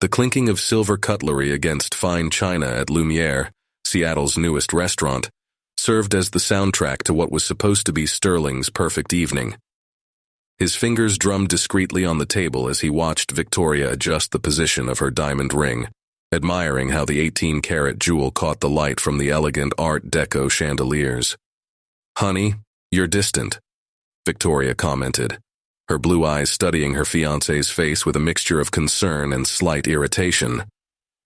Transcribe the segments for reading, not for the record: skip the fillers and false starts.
The clinking of silver cutlery against fine china at Lumiere, Seattle's newest restaurant, served as the soundtrack to what was supposed to be Sterling's perfect evening. His fingers drummed discreetly on the table as he watched Victoria adjust the position of her diamond ring, admiring how the 18-karat jewel caught the light from the elegant Art Deco chandeliers. "Honey, you're distant," Victoria commented, her blue eyes studying her fiancé's face with a mixture of concern and slight irritation.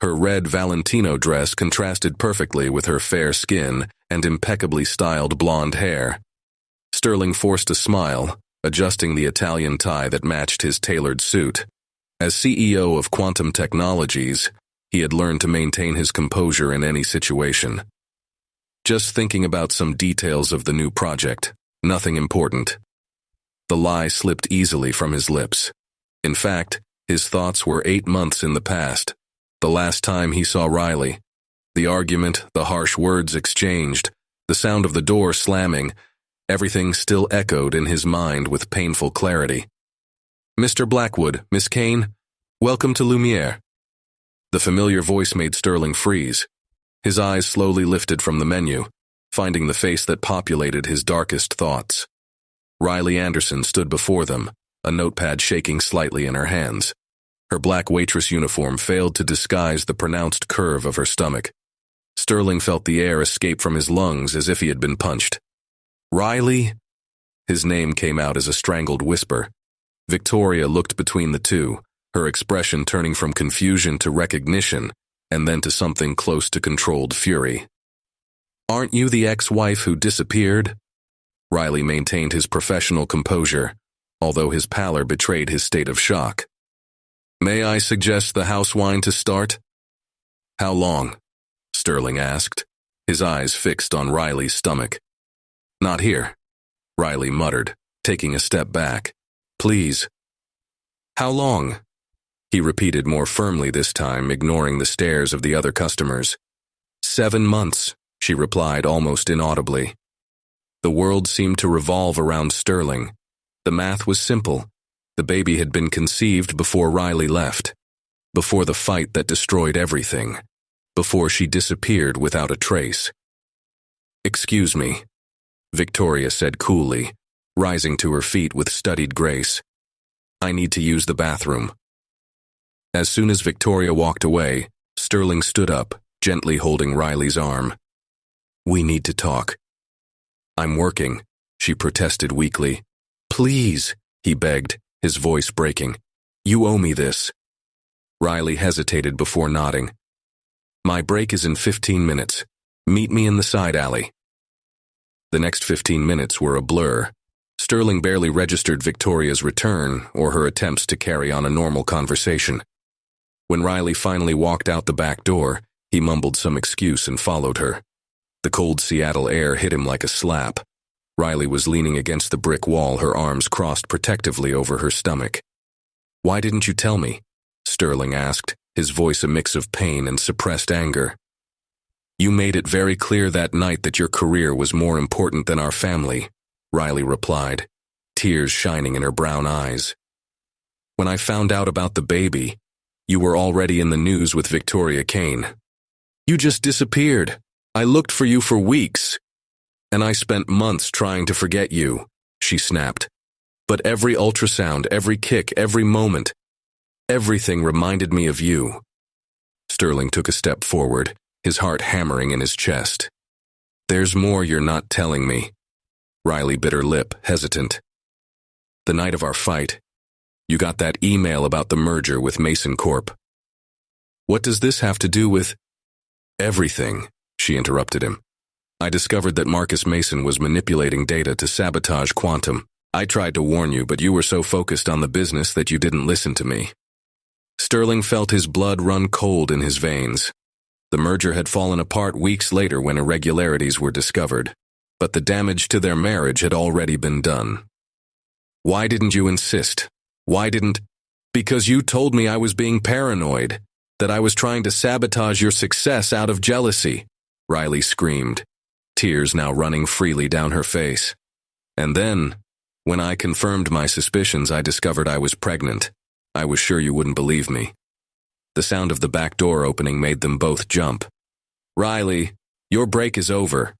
Her red Valentino dress contrasted perfectly with her fair skin and impeccably styled blonde hair. Sterling forced a smile, adjusting the Italian tie that matched his tailored suit. As CEO of Quantum Technologies, he had learned to maintain his composure in any situation. "Just thinking about some details of the new project, nothing important." The lie slipped easily from his lips. In fact, his thoughts were 8 months in the past, the last time he saw Riley. The argument, the harsh words exchanged, the sound of the door slamming, everything still echoed in his mind with painful clarity. "Mr. Blackwood, Miss Kane, welcome to Lumiere." The familiar voice made Sterling freeze. His eyes slowly lifted from the menu, finding the face that populated his darkest thoughts. Riley Anderson stood before them, a notepad shaking slightly in her hands. Her black waitress uniform failed to disguise the pronounced curve of her stomach. Sterling felt the air escape from his lungs as if he had been punched. "Riley?" His name came out as a strangled whisper. Victoria looked between the two, her expression turning from confusion to recognition, and then to something close to controlled fury. "Aren't you the ex-wife who disappeared?" Riley maintained his professional composure, although his pallor betrayed his state of shock. "May I suggest the house wine to start?" "How long?" Sterling asked, his eyes fixed on Riley's stomach. "Not here," Riley muttered, taking a step back. "Please." "How long?" He repeated more firmly this time, ignoring the stares of the other customers. 7 months, she replied almost inaudibly. The world seemed to revolve around Sterling. The math was simple. The baby had been conceived before Riley left, before the fight that destroyed everything, before she disappeared without a trace. "Excuse me," Victoria said coolly, rising to her feet with studied grace. "I need to use the bathroom." As soon as Victoria walked away, Sterling stood up, gently holding Riley's arm. "We need to talk." "I'm working," she protested weakly. "Please," he begged, his voice breaking. "You owe me this." Riley hesitated before nodding. "My break is in 15 minutes. Meet me in the side alley." The next 15 minutes were a blur. Sterling barely registered Victoria's return or her attempts to carry on a normal conversation. When Riley finally walked out the back door, he mumbled some excuse and followed her. The cold Seattle air hit him like a slap. Riley was leaning against the brick wall, her arms crossed protectively over her stomach. "Why didn't you tell me?" Sterling asked, his voice a mix of pain and suppressed anger. "You made it very clear that night that your career was more important than our family," Riley replied, tears shining in her brown eyes. "When I found out about the baby, you were already in the news with Victoria Kane. You just disappeared. I looked for you for weeks. And I spent months trying to forget you," she snapped. "But every ultrasound, every kick, every moment, everything reminded me of you." Sterling took a step forward, his heart hammering in his chest. "There's more you're not telling me." Riley bit her lip, hesitant. "The night of our fight, you got that email about the merger with Mason Corp. What does this have to do with—" "Everything," she interrupted him. "I discovered that Marcus Mason was manipulating data to sabotage Quantum. I tried to warn you, but you were so focused on the business that you didn't listen to me." Sterling felt his blood run cold in his veins. The merger had fallen apart weeks later when irregularities were discovered, but the damage to their marriage had already been done. "Why didn't you insist? Why didn't—" "Because you told me I was being paranoid, that I was trying to sabotage your success out of jealousy," Riley screamed, tears now running freely down her face. "And then, when I confirmed my suspicions, I discovered I was pregnant. I was sure you wouldn't believe me." The sound of the back door opening made them both jump. "Riley, your break is over,"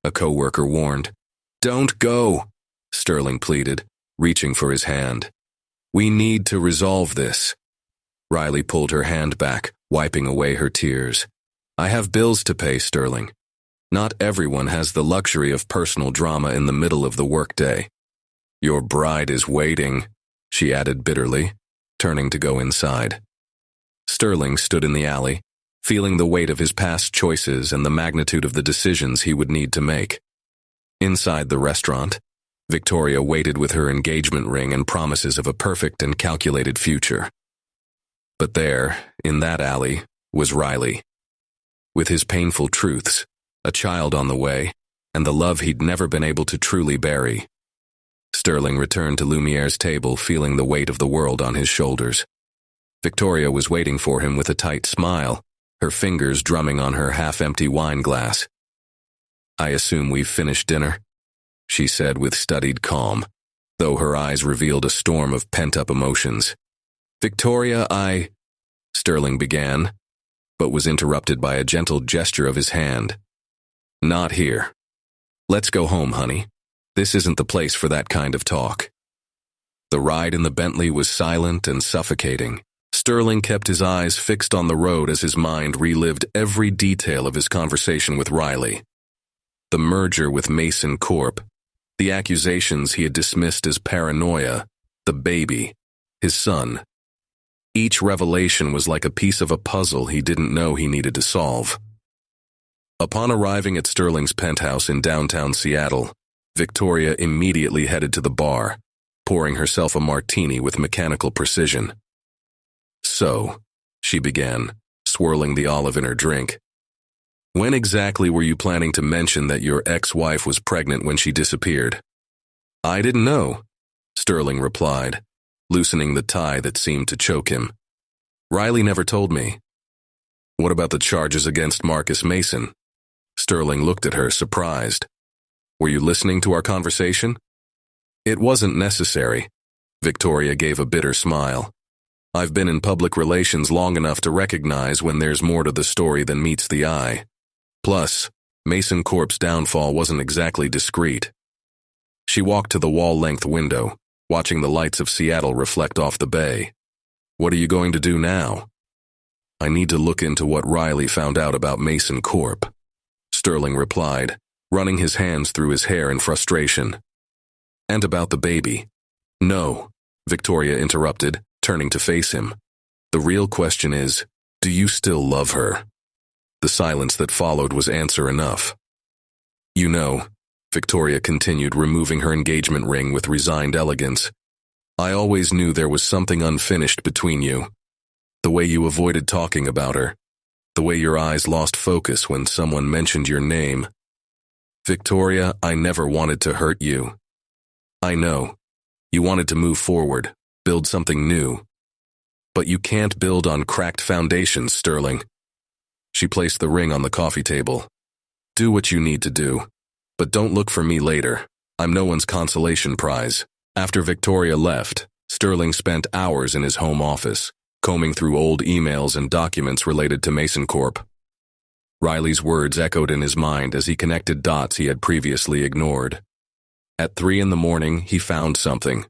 a coworker warned. "Don't go," Sterling pleaded, reaching for his hand. "We need to resolve this." Riley pulled her hand back, wiping away her tears. "I have bills to pay, Sterling. Not everyone has the luxury of personal drama in the middle of the workday." "Your bride is waiting," she added bitterly, turning to go inside. Sterling stood in the alley, feeling the weight of his past choices and the magnitude of the decisions he would need to make. Inside the restaurant, Victoria waited with her engagement ring and promises of a perfect and calculated future. But there, in that alley, was Riley. With his painful truths, a child on the way, and the love he'd never been able to truly bury. Sterling returned to Lumiere's table, feeling the weight of the world on his shoulders. Victoria was waiting for him with a tight smile, her fingers drumming on her half-empty wine glass. "I assume we've finished dinner," she said with studied calm, though her eyes revealed a storm of pent-up emotions. "Victoria, Sterling began, but was interrupted by a gentle gesture of his hand. "Not here. Let's go home, honey. This isn't the place for that kind of talk." The ride in the Bentley was silent and suffocating. Sterling kept his eyes fixed on the road as his mind relived every detail of his conversation with Riley. The merger with Mason Corp, the accusations he had dismissed as paranoia, the baby, his son. Each revelation was like a piece of a puzzle he didn't know he needed to solve. Upon arriving at Sterling's penthouse in downtown Seattle, Victoria immediately headed to the bar, pouring herself a martini with mechanical precision. "So," she began, swirling the olive in her drink, "when exactly were you planning to mention that your ex-wife was pregnant when she disappeared?" "I didn't know," Sterling replied, loosening the tie that seemed to choke him. "Riley never told me." "What about the charges against Marcus Mason?" Sterling looked at her, surprised. "Were you listening to our conversation?" "It wasn't necessary." Victoria gave a bitter smile. "I've been in public relations long enough to recognize when there's more to the story than meets the eye. Plus, Mason Corp's downfall wasn't exactly discreet." She walked to the wall-length window, watching the lights of Seattle reflect off the bay. "What are you going to do now?" "I need to look into what Riley found out about Mason Corp," Sterling replied, running his hands through his hair in frustration. "And about the baby." "No," Victoria interrupted, turning to face him. "The real question is, do you still love her?" The silence that followed was answer enough. "You know," Victoria continued, removing her engagement ring with resigned elegance, "I always knew there was something unfinished between you. The way you avoided talking about her, the way your eyes lost focus when someone mentioned your name. Victoria, I never wanted to hurt you. I know. You wanted to move forward, build something new. But you can't build on cracked foundations, Sterling." She placed the ring on the coffee table. "Do what you need to do. But don't look for me later. I'm no one's consolation prize." After Victoria left, Sterling spent hours in his home office, combing through old emails and documents related to Mason Corp. Riley's words echoed in his mind as he connected dots he had previously ignored. At 3 a.m, he found something.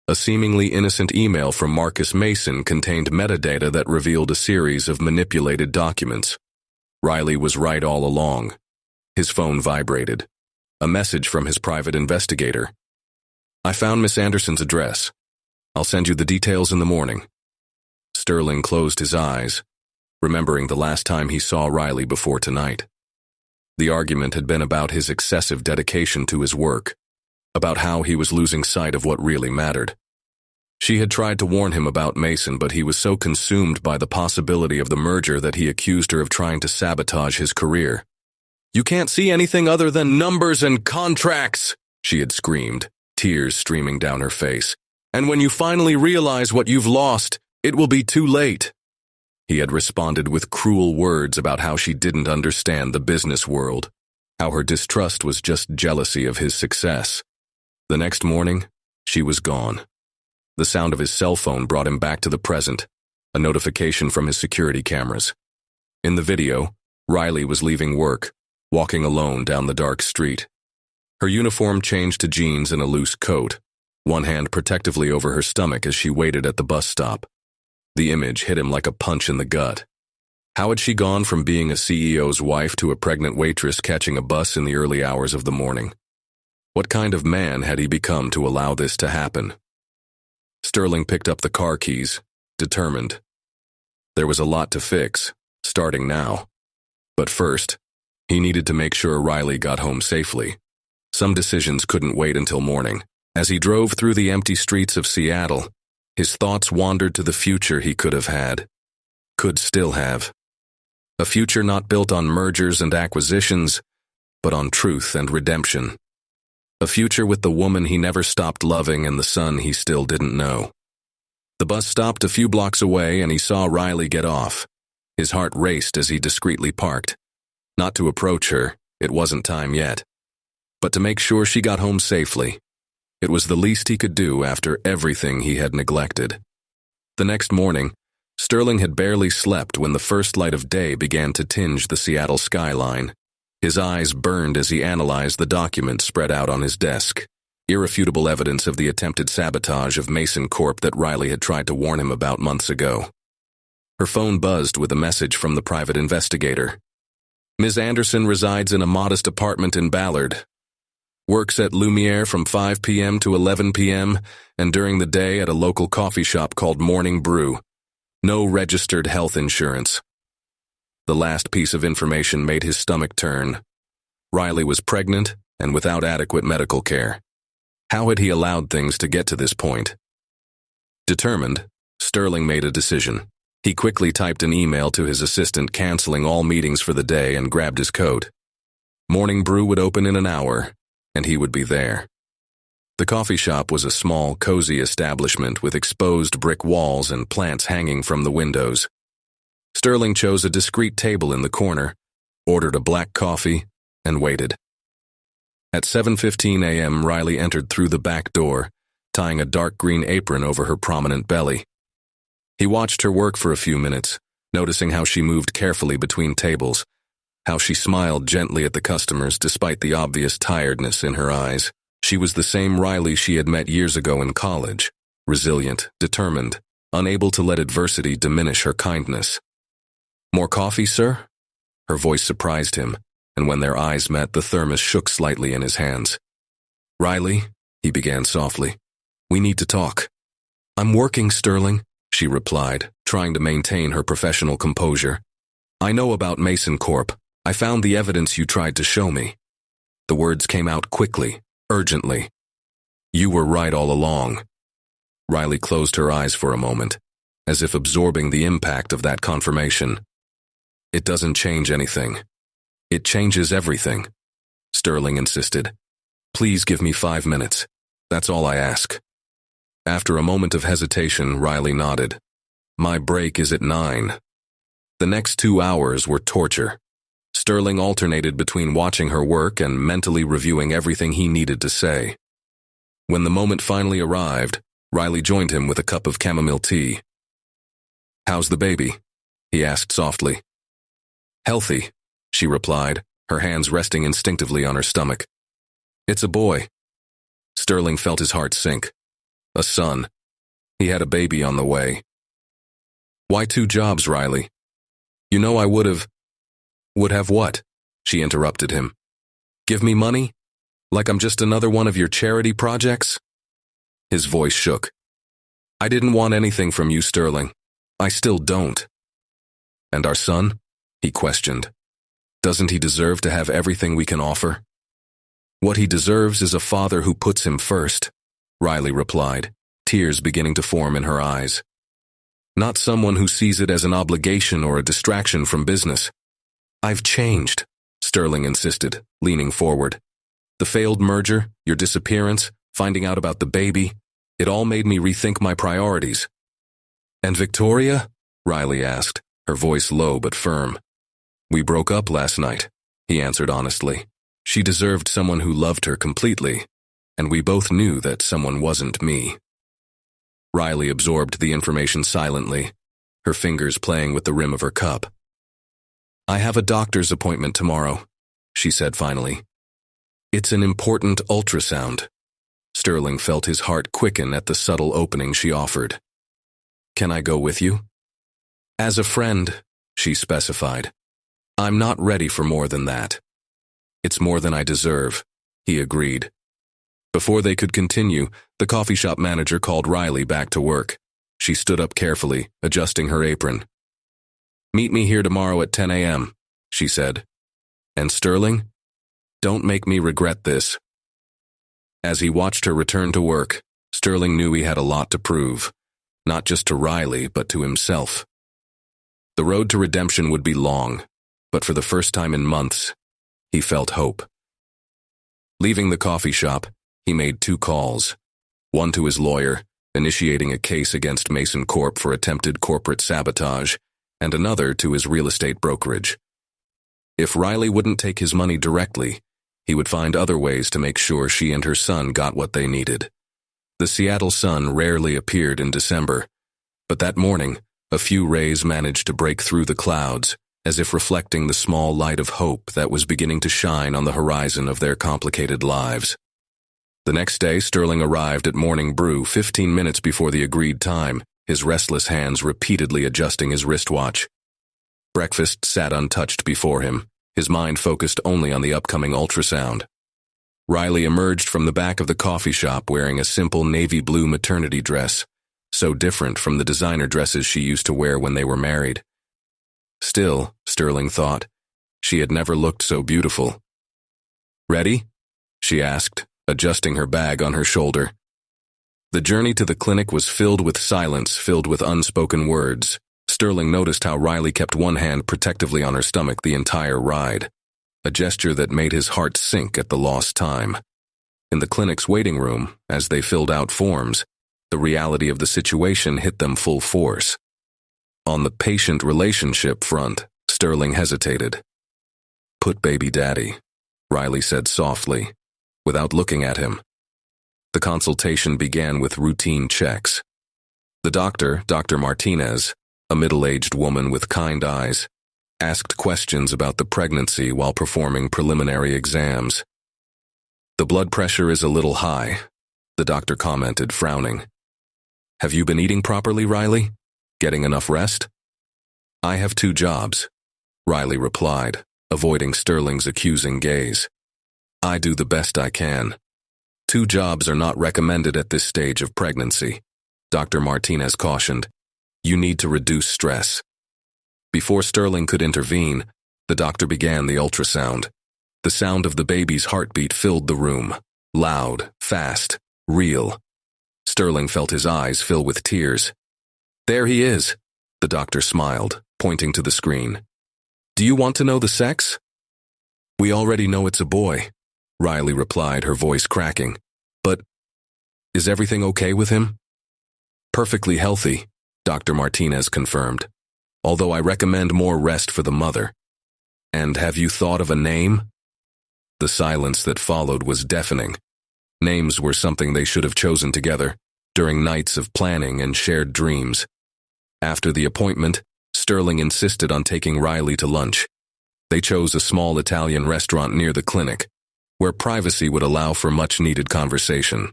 A seemingly innocent email from Marcus Mason contained metadata that revealed a series of manipulated documents. Riley was right all along. His phone vibrated. A message from his private investigator. "I found Miss Anderson's address. I'll send you the details in the morning." Sterling closed his eyes, remembering the last time he saw Riley before tonight. The argument had been about his excessive dedication to his work, about how he was losing sight of what really mattered. She had tried to warn him about Mason, but he was so consumed by the possibility of the merger that he accused her of trying to sabotage his career. "You can't see anything other than numbers and contracts," she had screamed, tears streaming down her face. "And when you finally realize what you've lost, it will be too late." He had responded with cruel words about how she didn't understand the business world, how her distrust was just jealousy of his success. The next morning, she was gone. The sound of his cell phone brought him back to the present, a notification from his security cameras. In the video, Riley was leaving work, walking alone down the dark street. Her uniform changed to jeans and a loose coat, one hand protectively over her stomach as she waited at the bus stop. The image hit him like a punch in the gut. How had she gone from being a CEO's wife to a pregnant waitress catching a bus in the early hours of the morning? What kind of man had he become to allow this to happen? Sterling picked up the car keys, determined. There was a lot to fix, starting now. But first, he needed to make sure Riley got home safely. Some decisions couldn't wait until morning. As he drove through the empty streets of Seattle, his thoughts wandered to the future he could have had, could still have. A future not built on mergers and acquisitions, but on truth and redemption. A future with the woman he never stopped loving and the son he still didn't know. The bus stopped a few blocks away and he saw Riley get off. His heart raced as he discreetly parked. Not to approach her, it wasn't time yet. But to make sure she got home safely. It was the least he could do after everything he had neglected. The next morning, Sterling had barely slept when the first light of day began to tinge the Seattle skyline. His eyes burned as he analyzed the documents spread out on his desk, irrefutable evidence of the attempted sabotage of Mason Corp that Riley had tried to warn him about months ago. Her phone buzzed with a message from the private investigator. Ms. Anderson resides in a modest apartment in Ballard. Works at Lumiere from 5 p.m. to 11 p.m. and during the day at a local coffee shop called Morning Brew. No registered health insurance. The last piece of information made his stomach turn. Riley was pregnant and without adequate medical care. How had he allowed things to get to this point? Determined, Sterling made a decision. He quickly typed an email to his assistant canceling all meetings for the day and grabbed his coat. Morning Brew would open in an hour, and he would be there. The coffee shop was a small, cozy establishment with exposed brick walls and plants hanging from the windows. Sterling chose a discreet table in the corner, ordered a black coffee, and waited. At 7:15 a.m., Riley entered through the back door, tying a dark green apron over her prominent belly. He watched her work for a few minutes, noticing how she moved carefully between tables, how she smiled gently at the customers despite the obvious tiredness in her eyes. She was the same Riley she had met years ago in college, resilient, determined, unable to let adversity diminish her kindness. "More coffee, sir?" Her voice surprised him, and when their eyes met, the thermos shook slightly in his hands. "Riley," he began softly, "we need to talk." "I'm working, Sterling," she replied, trying to maintain her professional composure. "I know about Mason Corp. I found the evidence you tried to show me." The words came out quickly, urgently. "You were right all along." Riley closed her eyes for a moment, as if absorbing the impact of that confirmation. "It doesn't change anything. It changes everything," Sterling insisted. "Please give me 5 minutes. That's all I ask." After a moment of hesitation, Riley nodded. "My break is at 9. The next 2 hours were torture. Sterling alternated between watching her work and mentally reviewing everything he needed to say. When the moment finally arrived, Riley joined him with a cup of chamomile tea. "How's the baby?" he asked softly. "Healthy," she replied, her hands resting instinctively on her stomach. "It's a boy." Sterling felt his heart sink. A son. He had a baby on the way. "Why 2 jobs, Riley?" "You know I would have what?" she interrupted him. "Give me money? Like I'm just another one of your charity projects?" His voice shook. "I didn't want anything from you, Sterling. I still don't." "And our son?" he questioned. "Doesn't he deserve to have everything we can offer?" "What he deserves is a father who puts him first," Riley replied, tears beginning to form in her eyes. "Not someone who sees it as an obligation or a distraction from business." "I've changed," Sterling insisted, leaning forward. "The failed merger, your disappearance, finding out about the baby, it all made me rethink my priorities." "And Victoria?" Riley asked, her voice low but firm. "We broke up last night," he answered honestly. "She deserved someone who loved her completely, and we both knew that someone wasn't me." Riley absorbed the information silently. her fingers playing with the rim of her cup. "I have a doctor's appointment tomorrow," she said finally. "It's an important ultrasound." Sterling felt his heart quicken at the subtle opening she offered. "Can I go with you?" "As a friend," she specified. "I'm not ready for more than that." "It's more than I deserve," he agreed. Before they could continue, the coffee shop manager called Riley back to work. She stood up carefully, adjusting her apron. "Meet me here tomorrow at 10 a.m., she said. "And Sterling? Don't make me regret this." As he watched her return to work, Sterling knew he had a lot to prove, not just to Riley, but to himself. The road to redemption would be long, but for the first time in months, he felt hope. Leaving the coffee shop, he made 2 calls, one to his lawyer, initiating a case against Mason Corp for attempted corporate sabotage, and another to his real estate brokerage. If Riley wouldn't take his money directly, he would find other ways to make sure she and her son got what they needed. The Seattle sun rarely appeared in December, but that morning, a few rays managed to break through the clouds, as if reflecting the small light of hope that was beginning to shine on the horizon of their complicated lives. The next day, Sterling arrived at morning brew 15 minutes before the agreed time, his restless hands repeatedly adjusting his wristwatch. Breakfast sat untouched before him, his mind focused only on the upcoming ultrasound. Riley emerged from the back of the coffee shop wearing a simple navy blue maternity dress, so different from the designer dresses she used to wear when they were married. Still, Sterling thought, she had never looked so beautiful. "Ready?" she asked, adjusting her bag on her shoulder. The journey to the clinic was filled with silence, filled with unspoken words. Sterling noticed how Riley kept one hand protectively on her stomach the entire ride, a gesture that made his heart sink at the lost time. In the clinic's waiting room, as they filled out forms, the reality of the situation hit them full force. On the patient relationship front, Sterling hesitated. "Put baby daddy," Riley said softly, without looking at him. The consultation began with routine checks. The doctor, Dr. Martinez, a middle-aged woman with kind eyes, asked questions about the pregnancy while performing preliminary exams. "The blood pressure is a little high," the doctor commented, frowning. "Have you been eating properly, Riley? Getting enough rest?" "I have 2 jobs," Riley replied, avoiding Sterling's accusing gaze. "I do the best I can. 2 jobs are not recommended at this stage of pregnancy," Dr. Martinez cautioned. "You need to reduce stress." Before Sterling could intervene, the doctor began the ultrasound. The sound of the baby's heartbeat filled the room, loud, fast, real. Sterling felt his eyes fill with tears. "There he is," the doctor smiled, pointing to the screen. "Do you want to know the sex?" "We already know it's a boy," Riley replied, her voice cracking. "But is everything okay with him?" "Perfectly healthy," Dr. Martinez confirmed, "although I recommend more rest for the mother." "And have you thought of a name?" The silence that followed was deafening. Names were something they should have chosen together, during nights of planning and shared dreams. After the appointment, Sterling insisted on taking Riley to lunch. They chose a small Italian restaurant near the clinic, where privacy would allow for much-needed conversation.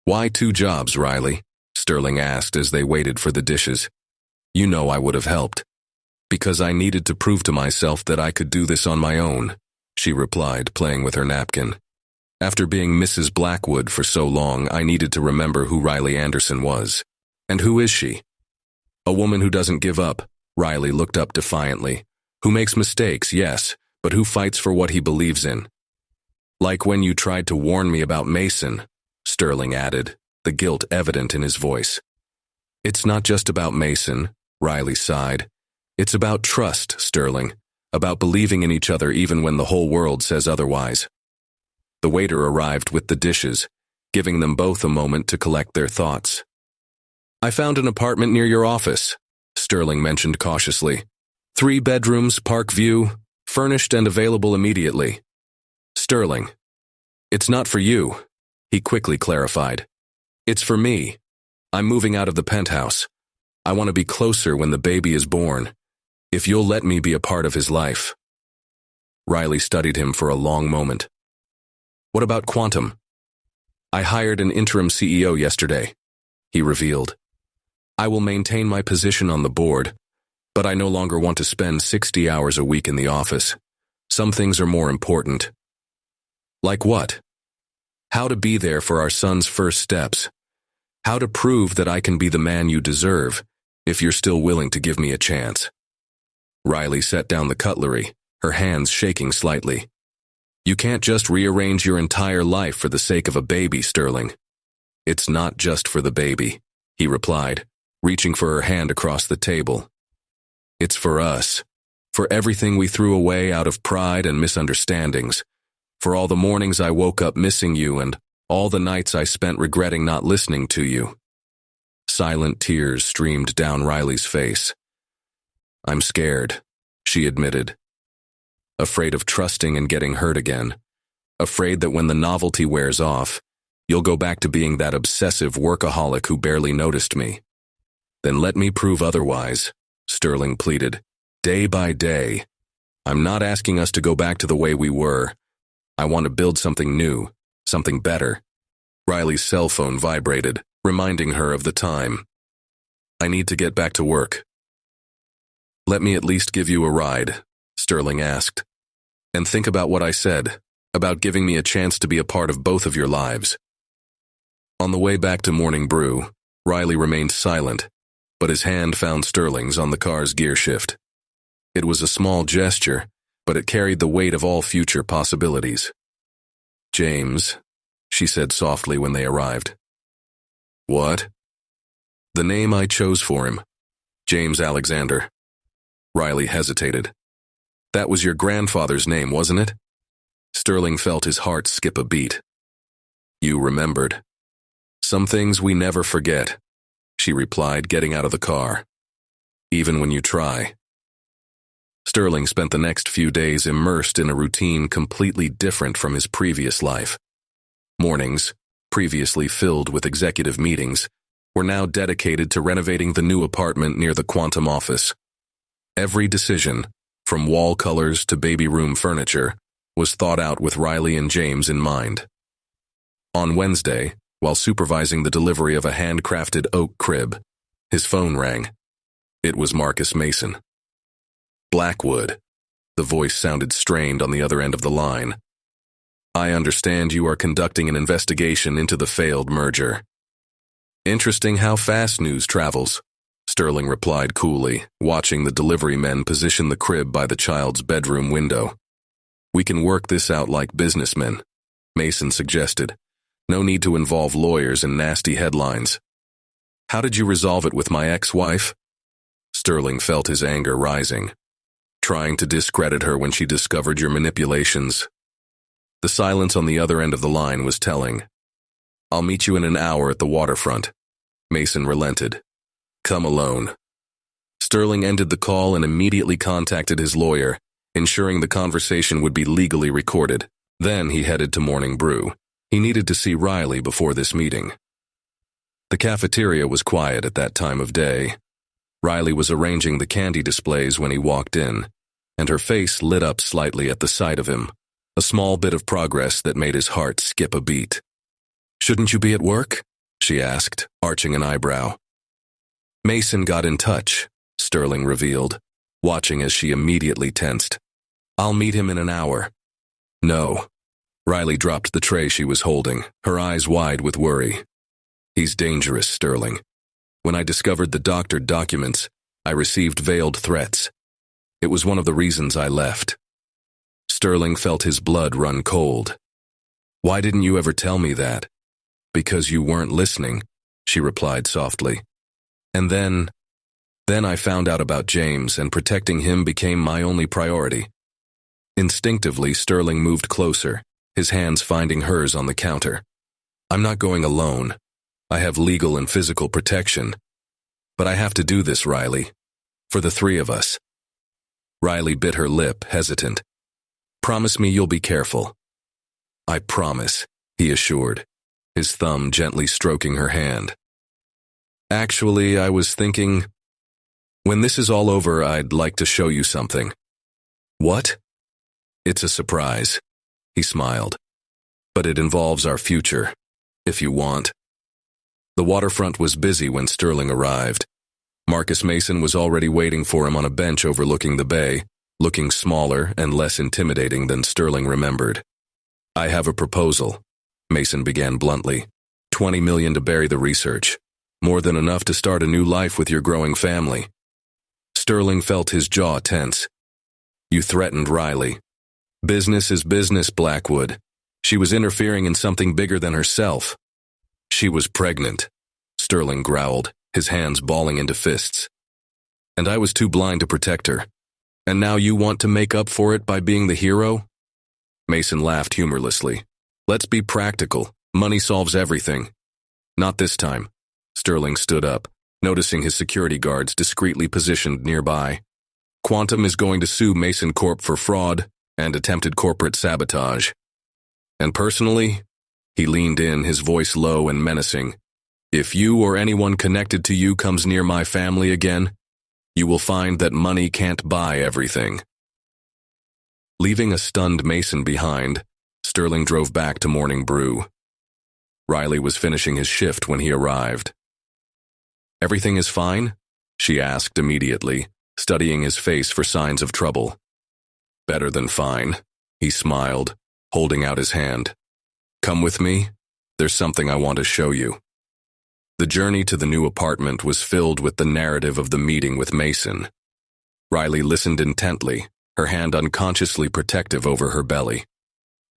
"Why 2 jobs, Riley?" Sterling asked as they waited for the dishes. "You know I would have helped." "Because I needed to prove to myself that I could do this on my own," she replied, playing with her napkin. "After being Mrs. Blackwood for so long, I needed to remember who Riley Anderson was. And who is she?" "A woman who doesn't give up," Riley looked up defiantly. "Who makes mistakes, yes, but who fights for what he believes in." "Like when you tried to warn me about Mason," Sterling added, the guilt evident in his voice. "It's not just about Mason," Riley sighed. "It's about trust, Sterling, about believing in each other even when the whole world says otherwise." The waiter arrived with the dishes, giving them both a moment to collect their thoughts. "I found an apartment near your office," Sterling mentioned cautiously. 3 bedrooms, park view, furnished and available immediately. "Sterling, it's not for you," he quickly clarified. "It's for me. I'm moving out of the penthouse. I want to be closer when the baby is born. If you'll let me be a part of his life." Riley studied him for a long moment. "What about Quantum?" "I hired an interim CEO yesterday," he revealed. "I will maintain my position on the board, but I no longer want to spend 60 hours a week in the office. Some things are more important." "Like what?" "How to be there for our son's first steps. How to prove that I can be the man you deserve, if you're still willing to give me a chance." Riley set down the cutlery, her hands shaking slightly. "You can't just rearrange your entire life for the sake of a baby, Sterling." "It's not just for the baby," he replied, reaching for her hand across the table. "It's for us, for everything we threw away out of pride and misunderstandings, for all the mornings I woke up missing you and all the nights I spent regretting not listening to you." Silent tears streamed down Riley's face. "I'm scared," she admitted. "Afraid of trusting and getting hurt again. Afraid that when the novelty wears off, you'll go back to being that obsessive workaholic who barely noticed me." "Then let me prove otherwise," Sterling pleaded. "Day by day. I'm not asking us to go back to the way we were. I want to build something new, something better." Riley's cell phone vibrated, reminding her of the time. "I need to get back to work." "Let me at least give you a ride," Sterling asked. "And think about what I said, about giving me a chance to be a part of both of your lives." On the way back to Morning Brew, Riley remained silent, but his hand found Sterling's on the car's gear shift. It was a small gesture, but it carried the weight of all future possibilities. "James," she said softly when they arrived. "What?" "The name I chose for him. James Alexander." Riley hesitated. "That was your grandfather's name, wasn't it?" Sterling felt his heart skip a beat. "You remembered." "Some things we never forget," she replied, getting out of the car. "Even when you try." Sterling spent the next few days immersed in a routine completely different from his previous life. Mornings, previously filled with executive meetings, were now dedicated to renovating the new apartment near the Quantum office. Every decision, from wall colors to baby room furniture, was thought out with Riley and James in mind. On Wednesday, while supervising the delivery of a handcrafted oak crib, his phone rang. It was Marcus Mason. "Blackwood." The voice sounded strained on the other end of the line. "I understand you are conducting an investigation into the failed merger." "Interesting how fast news travels," Sterling replied coolly, watching the delivery men position the crib by the child's bedroom window. "We can work this out like businessmen," Mason suggested. "No need to involve lawyers and nasty headlines." "How did you resolve it with my ex-wife?" Sterling felt his anger rising. "Trying to discredit her when she discovered your manipulations." The silence on the other end of the line was telling. "I'll meet you in an hour at the waterfront." Mason relented. "Come alone." Sterling ended the call and immediately contacted his lawyer, ensuring the conversation would be legally recorded. Then he headed to Morning Brew. He needed to see Riley before this meeting. The cafeteria was quiet at that time of day. Riley was arranging the candy displays when he walked in, and her face lit up slightly at the sight of him, a small bit of progress that made his heart skip a beat. "Shouldn't you be at work?" she asked, arching an eyebrow. "Mason got in touch," Sterling revealed, watching as she immediately tensed. "I'll meet him in an hour." "No." Riley dropped the tray she was holding, her eyes wide with worry. "He's dangerous, Sterling. When I discovered the doctored documents, I received veiled threats. It was one of the reasons I left." Sterling felt his blood run cold. "Why didn't you ever tell me that?" "Because you weren't listening," she replied softly. "And then I found out about James, and protecting him became my only priority." Instinctively, Sterling moved closer, his hands finding hers on the counter. "I'm not going alone. I have legal and physical protection. But I have to do this, Riley. For the three of us." Riley bit her lip, hesitant. "Promise me you'll be careful." "I promise," he assured, his thumb gently stroking her hand. "Actually, I was thinking When this is all over, I'd like to show you something. What? It's a surprise. He smiled. But it involves our future, if you want. The waterfront was busy when Sterling arrived. Marcus Mason was already waiting for him on a bench overlooking the bay, looking smaller and less intimidating than Sterling remembered. I have a proposal, Mason began bluntly. $20 million to bury the research. More than enough to start a new life with your growing family. Sterling felt his jaw tense. You threatened Riley. Business is business, Blackwood. She was interfering in something bigger than herself. She was pregnant, Sterling growled, his hands balling into fists. And I was too blind to protect her. And now you want to make up for it by being the hero? Mason laughed humorlessly. Let's be practical. Money solves everything. Not this time. Sterling stood up, noticing his security guards discreetly positioned nearby. Quantum is going to sue Mason Corp for fraud and attempted corporate sabotage. And personally, he leaned in, his voice low and menacing, if you or anyone connected to you comes near my family again, you will find that money can't buy everything. Leaving a stunned Mason behind, Sterling drove back to Morning Brew. Riley was finishing his shift when he arrived. Everything is fine? She asked immediately, studying his face for signs of trouble. Better than fine, he smiled, holding out his hand. Come with me. There's something I want to show you. The journey to the new apartment was filled with the narrative of the meeting with Mason. Riley listened intently, her hand unconsciously protective over her belly.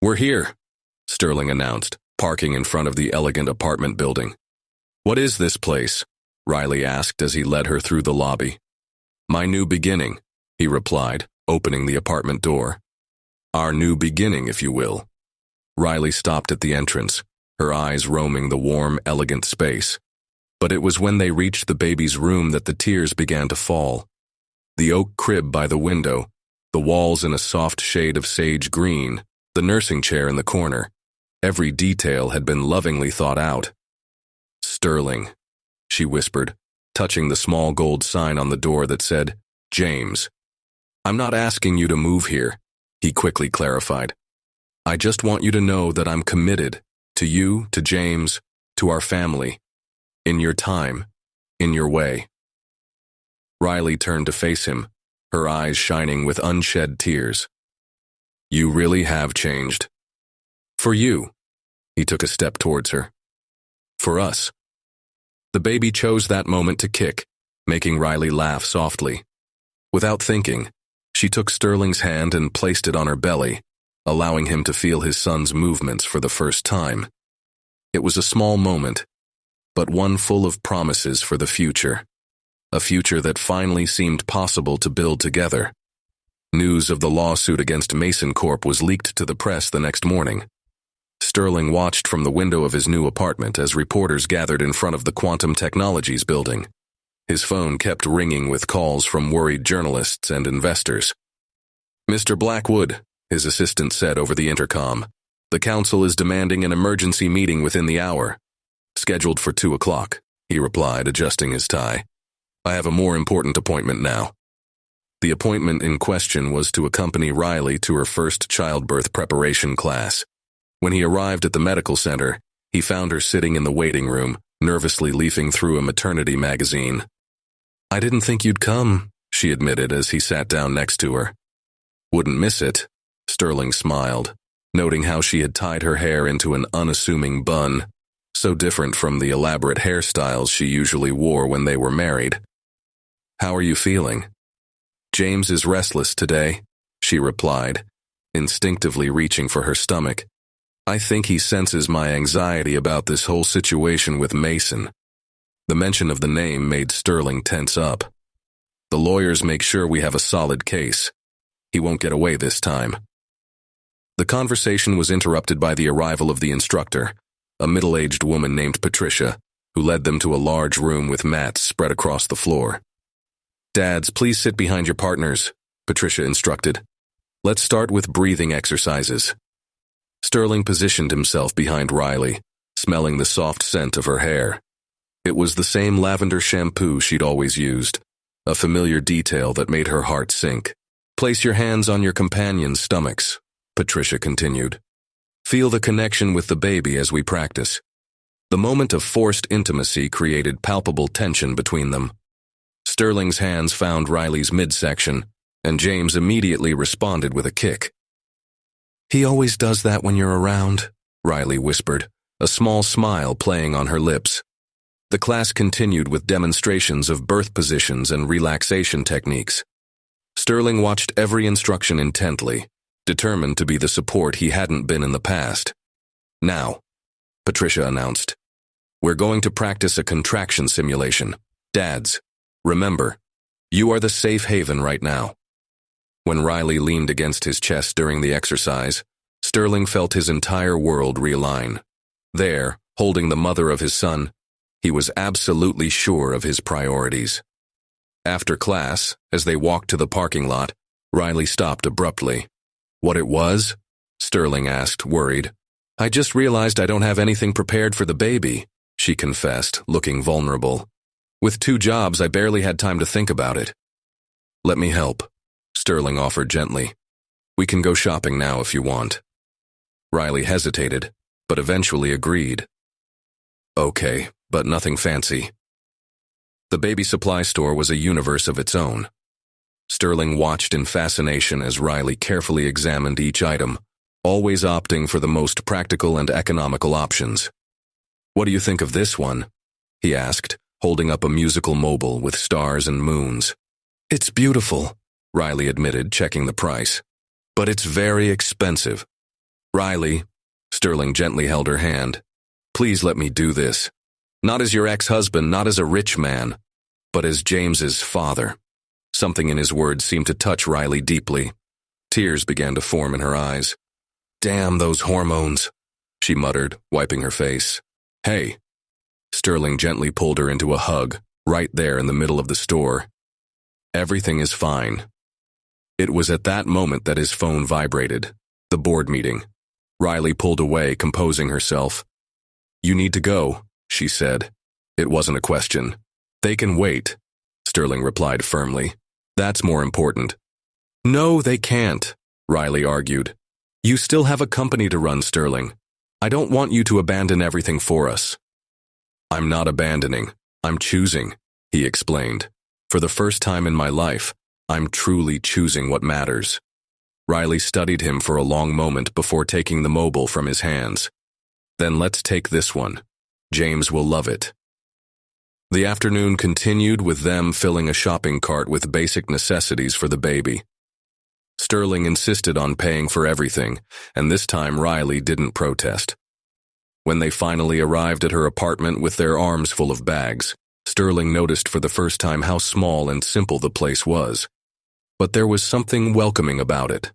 We're here, Sterling announced, parking in front of the elegant apartment building. What is this place? Riley asked as he led her through the lobby. My new beginning, he replied, opening the apartment door. Our new beginning, if you will. Riley stopped at the entrance, her eyes roaming the warm, elegant space. But it was when they reached the baby's room that the tears began to fall. The oak crib by the window, the walls in a soft shade of sage green, the nursing chair in the corner. Every detail had been lovingly thought out. Sterling, she whispered, touching the small gold sign on the door that said, James. I'm not asking you to move here, he quickly clarified. I just want you to know that I'm committed to you, to James, to our family. In your time, in your way. Riley turned to face him, her eyes shining with unshed tears. You really have changed. For you. He took a step towards her. For us. The baby chose that moment to kick, making Riley laugh softly. Without thinking, she took Sterling's hand and placed it on her belly, allowing him to feel his son's movements for the first time. It was a small moment, but one full of promises for the future. A future that finally seemed possible to build together. News of the lawsuit against Mason Corp was leaked to the press the next morning. Sterling watched from the window of his new apartment as reporters gathered in front of the Quantum Technologies building. His phone kept ringing with calls from worried journalists and investors. Mr. Blackwood, his assistant said over the intercom, the council is demanding an emergency meeting within the hour. Scheduled for 2 o'clock, he replied, adjusting his tie. I have a more important appointment now. The appointment in question was to accompany Riley to her first childbirth preparation class. When he arrived at the medical center, he found her sitting in the waiting room, nervously leafing through a maternity magazine. I didn't think you'd come, she admitted as he sat down next to her. Wouldn't miss it, Sterling smiled, noting how she had tied her hair into an unassuming bun, so different from the elaborate hairstyles she usually wore when they were married. How are you feeling? James is restless today, she replied, instinctively reaching for her stomach. I think he senses my anxiety about this whole situation with Mason. The mention of the name made Sterling tense up. The lawyers make sure we have a solid case. He won't get away this time. The conversation was interrupted by the arrival of the instructor, a middle-aged woman named Patricia, who led them to a large room with mats spread across the floor. Dads, please sit behind your partners, Patricia instructed. Let's start with breathing exercises. Sterling positioned himself behind Riley, smelling the soft scent of her hair. It was the same lavender shampoo she'd always used, a familiar detail that made her heart sink. Place your hands on your companions' stomachs, Patricia continued. Feel the connection with the baby as we practice. The moment of forced intimacy created palpable tension between them. Sterling's hands found Riley's midsection, and James immediately responded with a kick. He always does that when you're around, Riley whispered, a small smile playing on her lips. The class continued with demonstrations of birth positions and relaxation techniques. Sterling watched every instruction intently, determined to be the support he hadn't been in the past. Now, Patricia announced, we're going to practice a contraction simulation. Dads, remember, you are the safe haven right now. When Riley leaned against his chest during the exercise, Sterling felt his entire world realign. There, holding the mother of his son, he was absolutely sure of his priorities. After class, as they walked to the parking lot, Riley stopped abruptly. What it was? Sterling asked, worried. I just realized I don't have anything prepared for the baby, she confessed, looking vulnerable. With 2 jobs, I barely had time to think about it. Let me help, Sterling offered gently. We can go shopping now if you want. Riley hesitated, but eventually agreed. Okay, but nothing fancy. The baby supply store was a universe of its own. Sterling watched in fascination as Riley carefully examined each item, always opting for the most practical and economical options. What do you think of this one? He asked, holding up a musical mobile with stars and moons. It's beautiful, Riley admitted, checking the price. But it's very expensive. Riley, Sterling gently held her hand. Please let me do this. Not as your ex-husband, not as a rich man, but as James's father. Something in his words seemed to touch Riley deeply. Tears began to form in her eyes. Damn those hormones, she muttered, wiping her face. Hey. Sterling gently pulled her into a hug, right there in the middle of the store. Everything is fine. It was at that moment that his phone vibrated. The board meeting. Riley pulled away, composing herself. You need to go, she said. It wasn't a question. They can wait, Sterling replied firmly. That's more important. No, they can't, Riley argued. You still have a company to run, Sterling. I don't want you to abandon everything for us. I'm not abandoning. I'm choosing, he explained. For the first time in my life, I'm truly choosing what matters. Riley studied him for a long moment before taking the mobile from his hands. Then let's take this one. James will love it. The afternoon continued with them filling a shopping cart with basic necessities for the baby. Sterling insisted on paying for everything, and this time Riley didn't protest. When they finally arrived at her apartment with their arms full of bags, Sterling noticed for the first time how small and simple the place was. But there was something welcoming about it.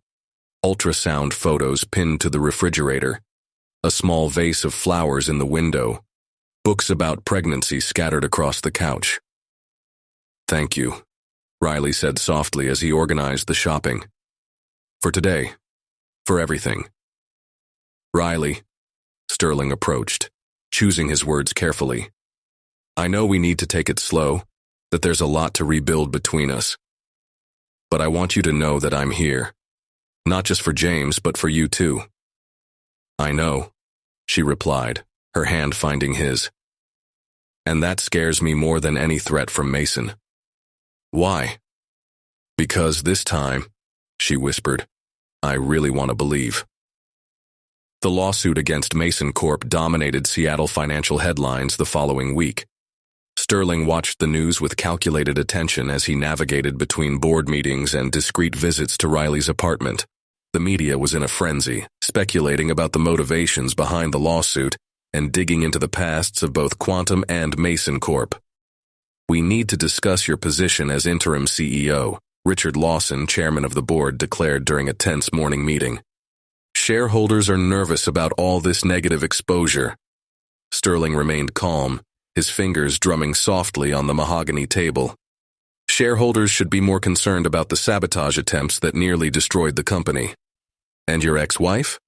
Ultrasound photos pinned to the refrigerator, a small vase of flowers in the window, books about pregnancy scattered across the couch. Thank you, Riley said softly as he organized the shopping. For today. For everything. Riley, Sterling approached, choosing his words carefully. I know we need to take it slow, that there's a lot to rebuild between us. But I want you to know that I'm here. Not just for James, but for you too. I know, she replied, her hand finding his. And that scares me more than any threat from Mason. Why? Because this time, she whispered, I really want to believe. The lawsuit against Mason Corp dominated Seattle financial headlines the following week. Sterling watched the news with calculated attention as he navigated between board meetings and discreet visits to Riley's apartment. The media was in a frenzy, speculating about the motivations behind the lawsuit and digging into the pasts of both Quantum and Mason Corp. We need to discuss your position as interim CEO, Richard Lawson, chairman of the board, declared during a tense morning meeting. Shareholders are nervous about all this negative exposure. Sterling remained calm, his fingers drumming softly on the mahogany table. Shareholders should be more concerned about the sabotage attempts that nearly destroyed the company. And your ex-wife?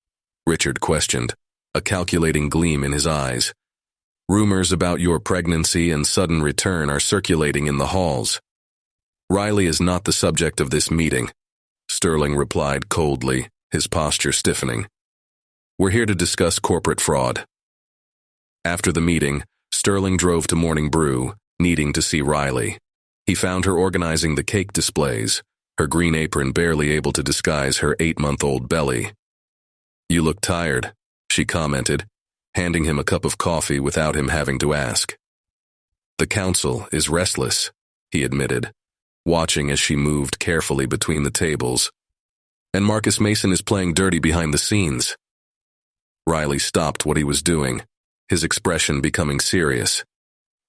Richard questioned, a calculating gleam in his eyes. Rumors about your pregnancy and sudden return are circulating in the halls. Riley is not the subject of this meeting, Sterling replied coldly, his posture stiffening. We're here to discuss corporate fraud. After the meeting, Sterling drove to Morning Brew, needing to see Riley. He found her organizing the cake displays, her green apron barely able to disguise her 8-month-old belly. You look tired, she commented, handing him a cup of coffee without him having to ask. The council is restless, he admitted, watching as she moved carefully between the tables. And Marcus Mason is playing dirty behind the scenes. Riley stopped what he was doing, his expression becoming serious.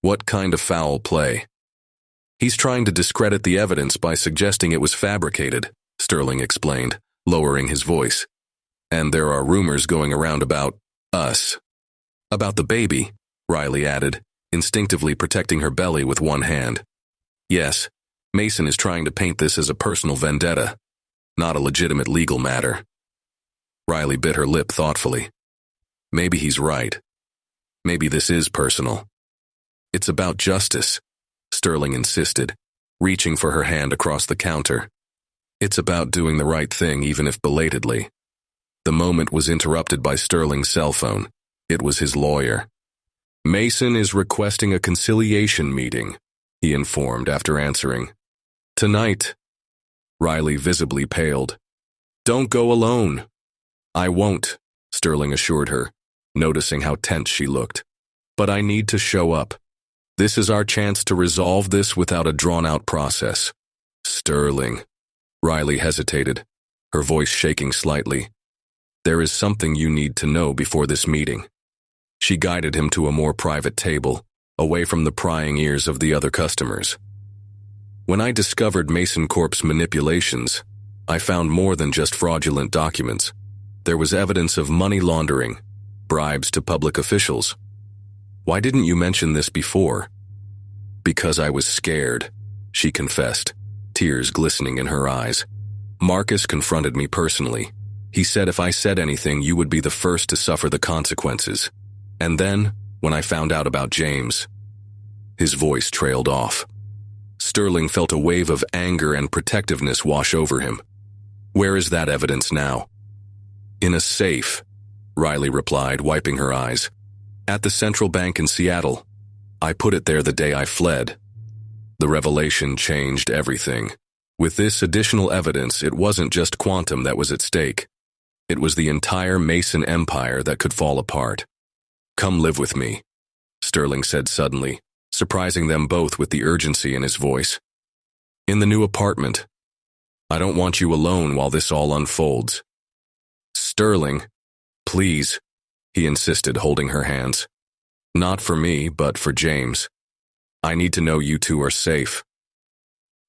What kind of foul play? He's trying to discredit the evidence by suggesting it was fabricated, Sterling explained, lowering his voice. And there are rumors going around about us. About the baby, Riley added, instinctively protecting her belly with one hand. Yes, Mason is trying to paint this as a personal vendetta, not a legitimate legal matter. Riley bit her lip thoughtfully. Maybe he's right. Maybe this is personal. It's about justice, Sterling insisted, reaching for her hand across the counter. It's about doing the right thing even if belatedly. The moment was interrupted by Sterling's cell phone. It was his lawyer. Mason is requesting a conciliation meeting, he informed after answering. Tonight. Riley visibly paled. Don't go alone. I won't, Sterling assured her, noticing how tense she looked. But I need to show up. This is our chance to resolve this without a drawn-out process. Sterling. Riley hesitated, her voice shaking slightly. There is something you need to know before this meeting. She guided him to a more private table, away from the prying ears of the other customers. When I discovered Mason Corp's manipulations, I found more than just fraudulent documents. There was evidence of money laundering, bribes to public officials. Why didn't you mention this before? Because I was scared, she confessed, tears glistening in her eyes. Marcus confronted me personally. He said if I said anything, you would be the first to suffer the consequences. And then, when I found out about James, his voice trailed off. Sterling felt a wave of anger and protectiveness wash over him. Where is that evidence now? In a safe, Riley replied, wiping her eyes. At the Central Bank in Seattle. I put it there the day I fled. The revelation changed everything. With this additional evidence, it wasn't just quantum that was at stake. It was the entire Mason empire that could fall apart. Come live with me, Sterling said suddenly, surprising them both with the urgency in his voice. In the new apartment. I don't want you alone while this all unfolds. Sterling, please, he insisted, holding her hands. Not for me, but for James. I need to know you two are safe.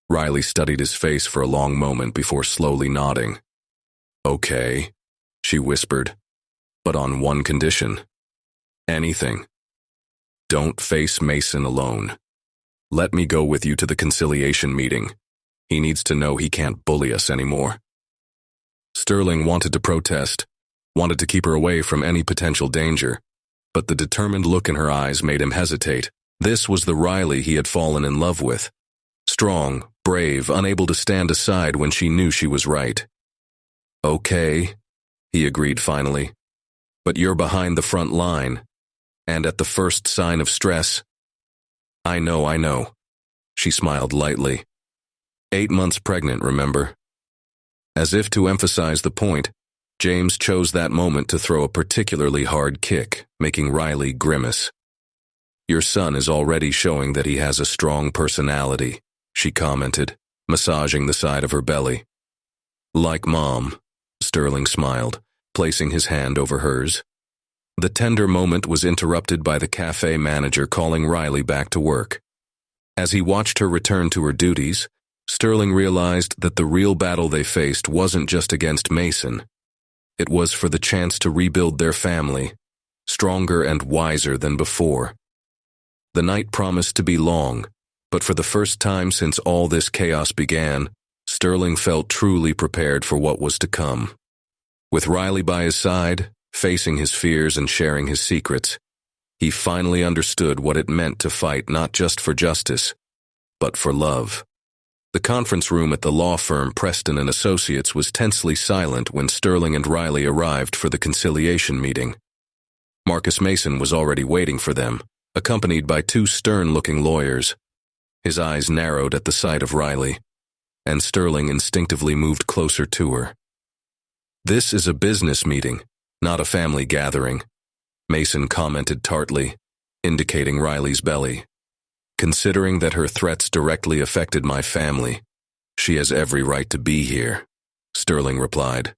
Riley studied his face for a long moment before slowly nodding. Okay, she whispered, but on one condition. Anything. Don't face Mason alone. Let me go with you to the conciliation meeting. He needs to know he can't bully us anymore. Sterling wanted to protest, wanted to keep her away from any potential danger, but the determined look in her eyes made him hesitate. This was the Riley he had fallen in love with. Strong, brave, unable to stand aside when she knew she was right. Okay, he agreed finally. But you're behind the front line, and at the first sign of stress. I know, she smiled lightly. 8 months pregnant, remember? As if to emphasize the point, James chose that moment to throw a particularly hard kick, making Riley grimace. Your son is already showing that he has a strong personality, she commented, massaging the side of her belly. Like Mom, Sterling smiled, placing his hand over hers. The tender moment was interrupted by the cafe manager calling Riley back to work. As he watched her return to her duties, Sterling realized that the real battle they faced wasn't just against Mason. It was for the chance to rebuild their family, stronger and wiser than before. The night promised to be long, but for the first time since all this chaos began, Sterling felt truly prepared for what was to come. With Riley by his side, facing his fears and sharing his secrets, he finally understood what it meant to fight not just for justice, but for love. The conference room at the law firm Preston and Associates was tensely silent when Sterling and Riley arrived for the conciliation meeting. Marcus Mason was already waiting for them, accompanied by two stern-looking lawyers. His eyes narrowed at the sight of Riley, and Sterling instinctively moved closer to her. "This is a business meeting, not a family gathering," Mason commented tartly, indicating Riley's belly. "Considering that her threats directly affected my family, she has every right to be here," Sterling replied,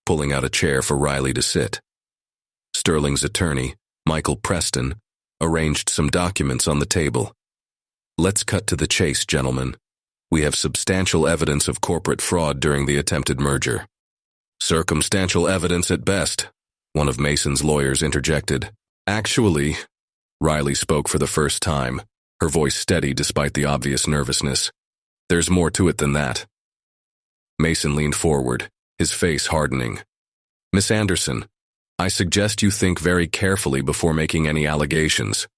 pulling out a chair for Riley to sit. Sterling's attorney, Michael Preston, arranged some documents on the table. "Let's cut to the chase, gentlemen. We have substantial evidence of corporate fraud during the attempted merger." "Circumstantial evidence at best," one of Mason's lawyers interjected. "Actually," Riley spoke for the first time, her voice steady despite the obvious nervousness, "there's more to it than that." Mason leaned forward, his face hardening. "Miss Anderson, I suggest you think very carefully before making any allegations."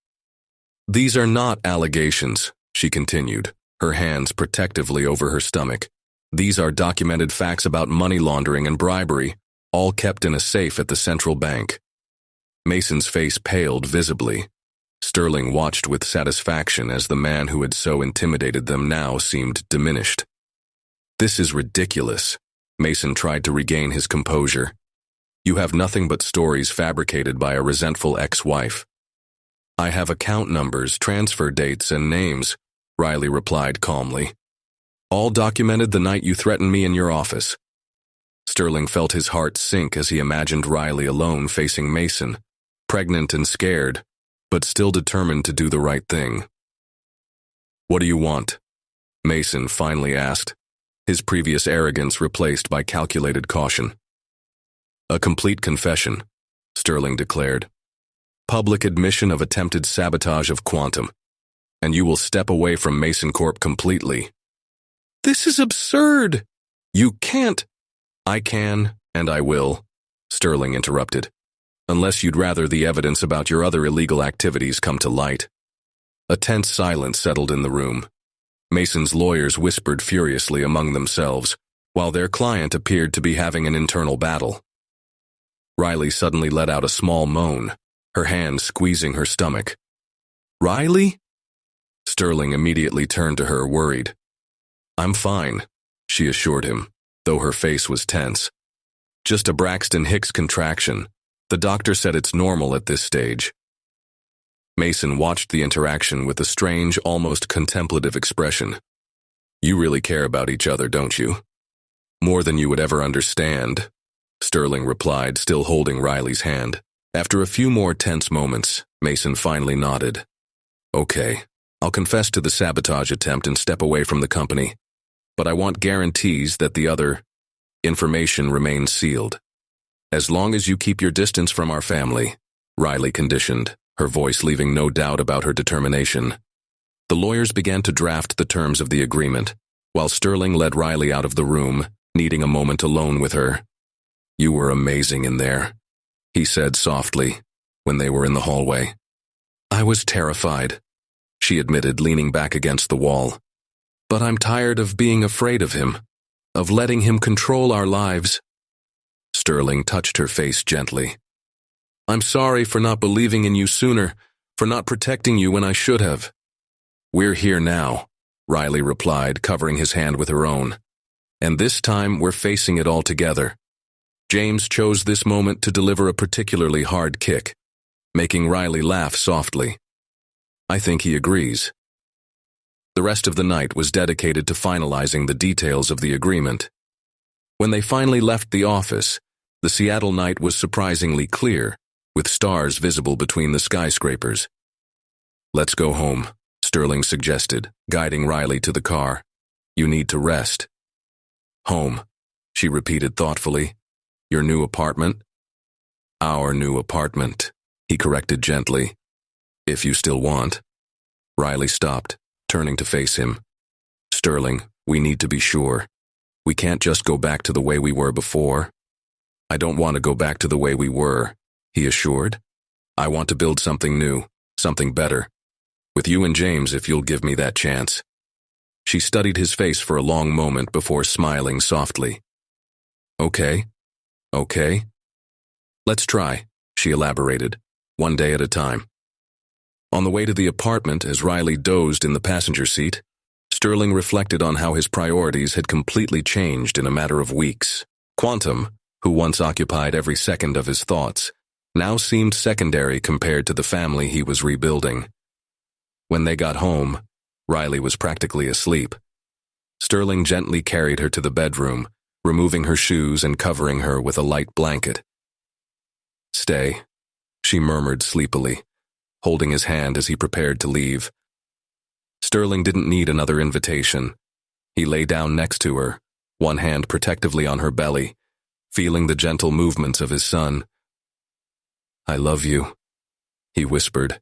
"These are not allegations," she continued, her hands protectively over her stomach. "These are documented facts about money laundering and bribery, all kept in a safe at the central bank." Mason's face paled visibly. Sterling watched with satisfaction as the man who had so intimidated them now seemed diminished. "This is ridiculous." Mason tried to regain his composure. "You have nothing but stories fabricated by a resentful ex-wife." "I have account numbers, transfer dates, and names," Riley replied calmly. "All documented the night you threatened me in your office." Sterling felt his heart sink as he imagined Riley alone facing Mason, pregnant and scared, but still determined to do the right thing. "What do you want?" Mason finally asked, his previous arrogance replaced by calculated caution. "A complete confession," Sterling declared. "Public admission of attempted sabotage of Quantum, and you will step away from Mason Corp completely." "This is absurd!" "You can't." "I can, and I will," Sterling interrupted, "unless you'd rather the evidence about your other illegal activities come to light." A tense silence settled in the room. Mason's lawyers whispered furiously among themselves, while their client appeared to be having an internal battle. Riley suddenly let out a small moan, her hand squeezing her stomach. "Riley?" Sterling immediately turned to her, worried. "I'm fine," she assured him, though her face was tense. "Just a Braxton Hicks contraction. The doctor said it's normal at this stage." Mason watched the interaction with a strange, almost contemplative expression. "You really care about each other, don't you?" "More than you would ever understand," Sterling replied, still holding Riley's hand. After a few more tense moments, Mason finally nodded. "Okay, I'll confess to the sabotage attempt and step away from the company, but I want guarantees that the other information remains sealed. As long as you keep your distance from our family," Riley conditioned, her voice leaving no doubt about her determination. The lawyers began to draft the terms of the agreement, while Sterling led Riley out of the room, needing a moment alone with her. "You were amazing in there," he said softly, when they were in the hallway. "I was terrified," she admitted, leaning back against the wall. "But I'm tired of being afraid of him, of letting him control our lives." Sterling touched her face gently. "I'm sorry for not believing in you sooner, for not protecting you when I should have." "We're here now," Riley replied, covering his hand with her own. "And this time we're facing it all together. James chose this moment to deliver a particularly hard kick," making Riley laugh softly. "I think he agrees." The rest of the night was dedicated to finalizing the details of the agreement. When they finally left the office, the Seattle night was surprisingly clear, with stars visible between the skyscrapers. "Let's go home," Sterling suggested, guiding Riley to the car. "You need to rest." "Home," she repeated thoughtfully. "Your new apartment?" "Our new apartment," he corrected gently. "If you still want." Riley stopped, turning to face him. "Sterling, we need to be sure. We can't just go back to the way we were before." "I don't want to go back to the way we were," he assured. "I want to build something new, something better. With you and James, if you'll give me that chance." She studied his face for a long moment before smiling softly. Okay. Okay. Let's try, she elaborated, one day at a time. On the way to the apartment, as Riley dozed in the passenger seat, Sterling reflected on how his priorities had completely changed in a matter of weeks. Quantum, who once occupied every second of his thoughts, now seemed secondary compared to the family he was rebuilding. When they got home, Riley was practically asleep. Sterling gently carried her to the bedroom, removing her shoes and covering her with a light blanket. "Stay," she murmured sleepily, holding his hand as he prepared to leave. Sterling didn't need another invitation. He lay down next to her, one hand protectively on her belly, feeling the gentle movements of his son. "I love you," he whispered.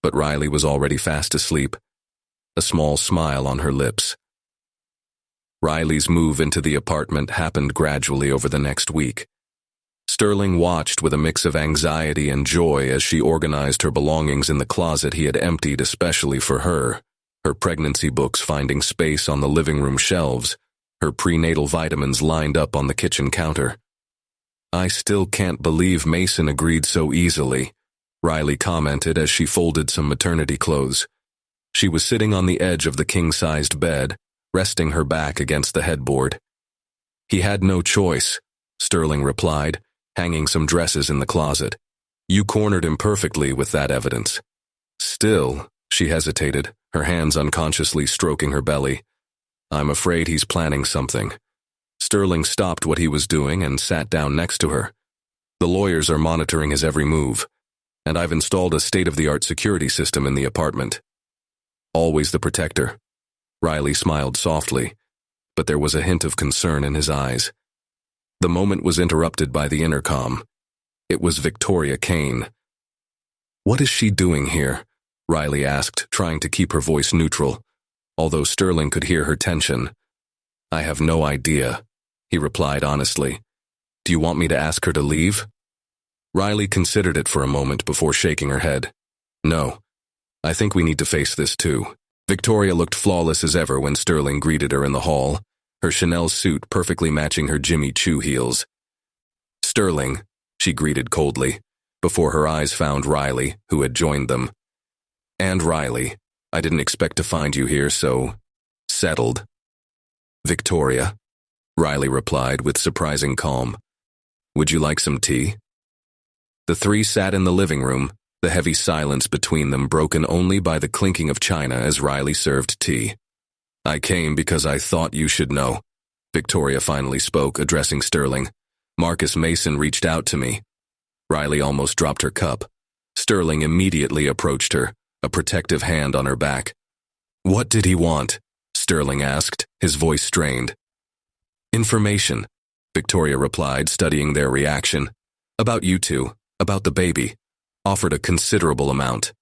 But Riley was already fast asleep, a small smile on her lips. Riley's move into the apartment happened gradually over the next week. Sterling watched with a mix of anxiety and joy as she organized her belongings in the closet he had emptied especially for her pregnancy books finding space on the living room shelves, her prenatal vitamins lined up on the kitchen counter. "I still can't believe Mason agreed so easily," Riley commented as she folded some maternity clothes. She was sitting on the edge of the king-sized bed, resting her back against the headboard. "He had no choice," Sterling replied, hanging some dresses in the closet. "You cornered him perfectly with that evidence." "Still," she hesitated, her hands unconsciously stroking her belly. "I'm afraid he's planning something." Sterling stopped what he was doing and sat down next to her. "The lawyers are monitoring his every move, and I've installed a state-of-the-art security system in the apartment." "Always the protector." Riley smiled softly, but there was a hint of concern in his eyes. The moment was interrupted by the intercom. It was Victoria Kane. "What is she doing here?" Riley asked, trying to keep her voice neutral, although Sterling could hear her tension. "I have no idea," he replied honestly. "Do you want me to ask her to leave?" Riley considered it for a moment before shaking her head. "No. I think we need to face this too." Victoria looked flawless as ever when Sterling greeted her in the hall, her Chanel suit perfectly matching her Jimmy Choo heels. "Sterling," she greeted coldly, before her eyes found Riley, who had joined them. "And Riley, I didn't expect to find you here so settled." "Victoria," Riley replied with surprising calm. "Would you like some tea?" The three sat in the living room, the heavy silence between them broken only by the clinking of china as Riley served tea. "I came because I thought you should know," Victoria finally spoke, addressing Sterling. "Marcus Mason reached out to me." Riley almost dropped her cup. Sterling immediately approached her, a protective hand on her back. "What did he want?" Sterling asked, his voice strained. "Information," Victoria replied, studying their reaction. "About you two, about the baby. Offered a considerable amount."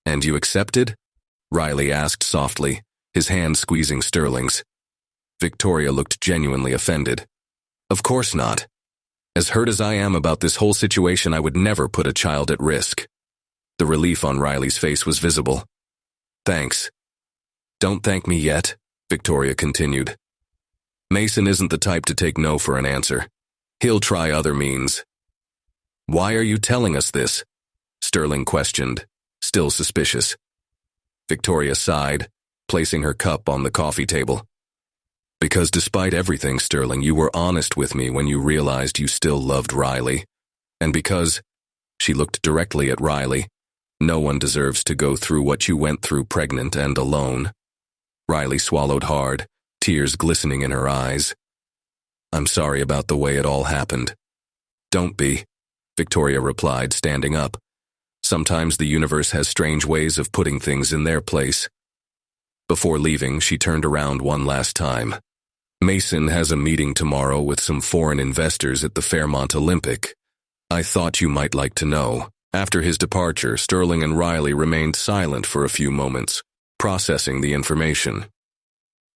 "And you accepted?" Riley asked softly, his hand squeezing Sterling's. Victoria looked genuinely offended. "Of course not. As hurt as I am about this whole situation, I would never put a child at risk." The relief on Riley's face was visible. "Thanks." "Don't thank me yet," Victoria continued. "Mason isn't the type to take no for an answer. He'll try other means." "Why are you telling us this?" Sterling questioned, still suspicious. Victoria sighed, placing her cup on the coffee table. "Because despite everything, Sterling, you were honest with me when you realized you still loved Riley. And because," she looked directly at Riley, "no one deserves to go through what you went through pregnant and alone." Riley swallowed hard, tears glistening in her eyes. "I'm sorry about the way it all happened." "Don't be," Victoria replied, standing up. "Sometimes the universe has strange ways of putting things in their place." Before leaving, she turned around one last time. "Mason has a meeting tomorrow with some foreign investors at the Fairmont Olympic. I thought you might like to know." After his departure, Sterling and Riley remained silent for a few moments, processing the information.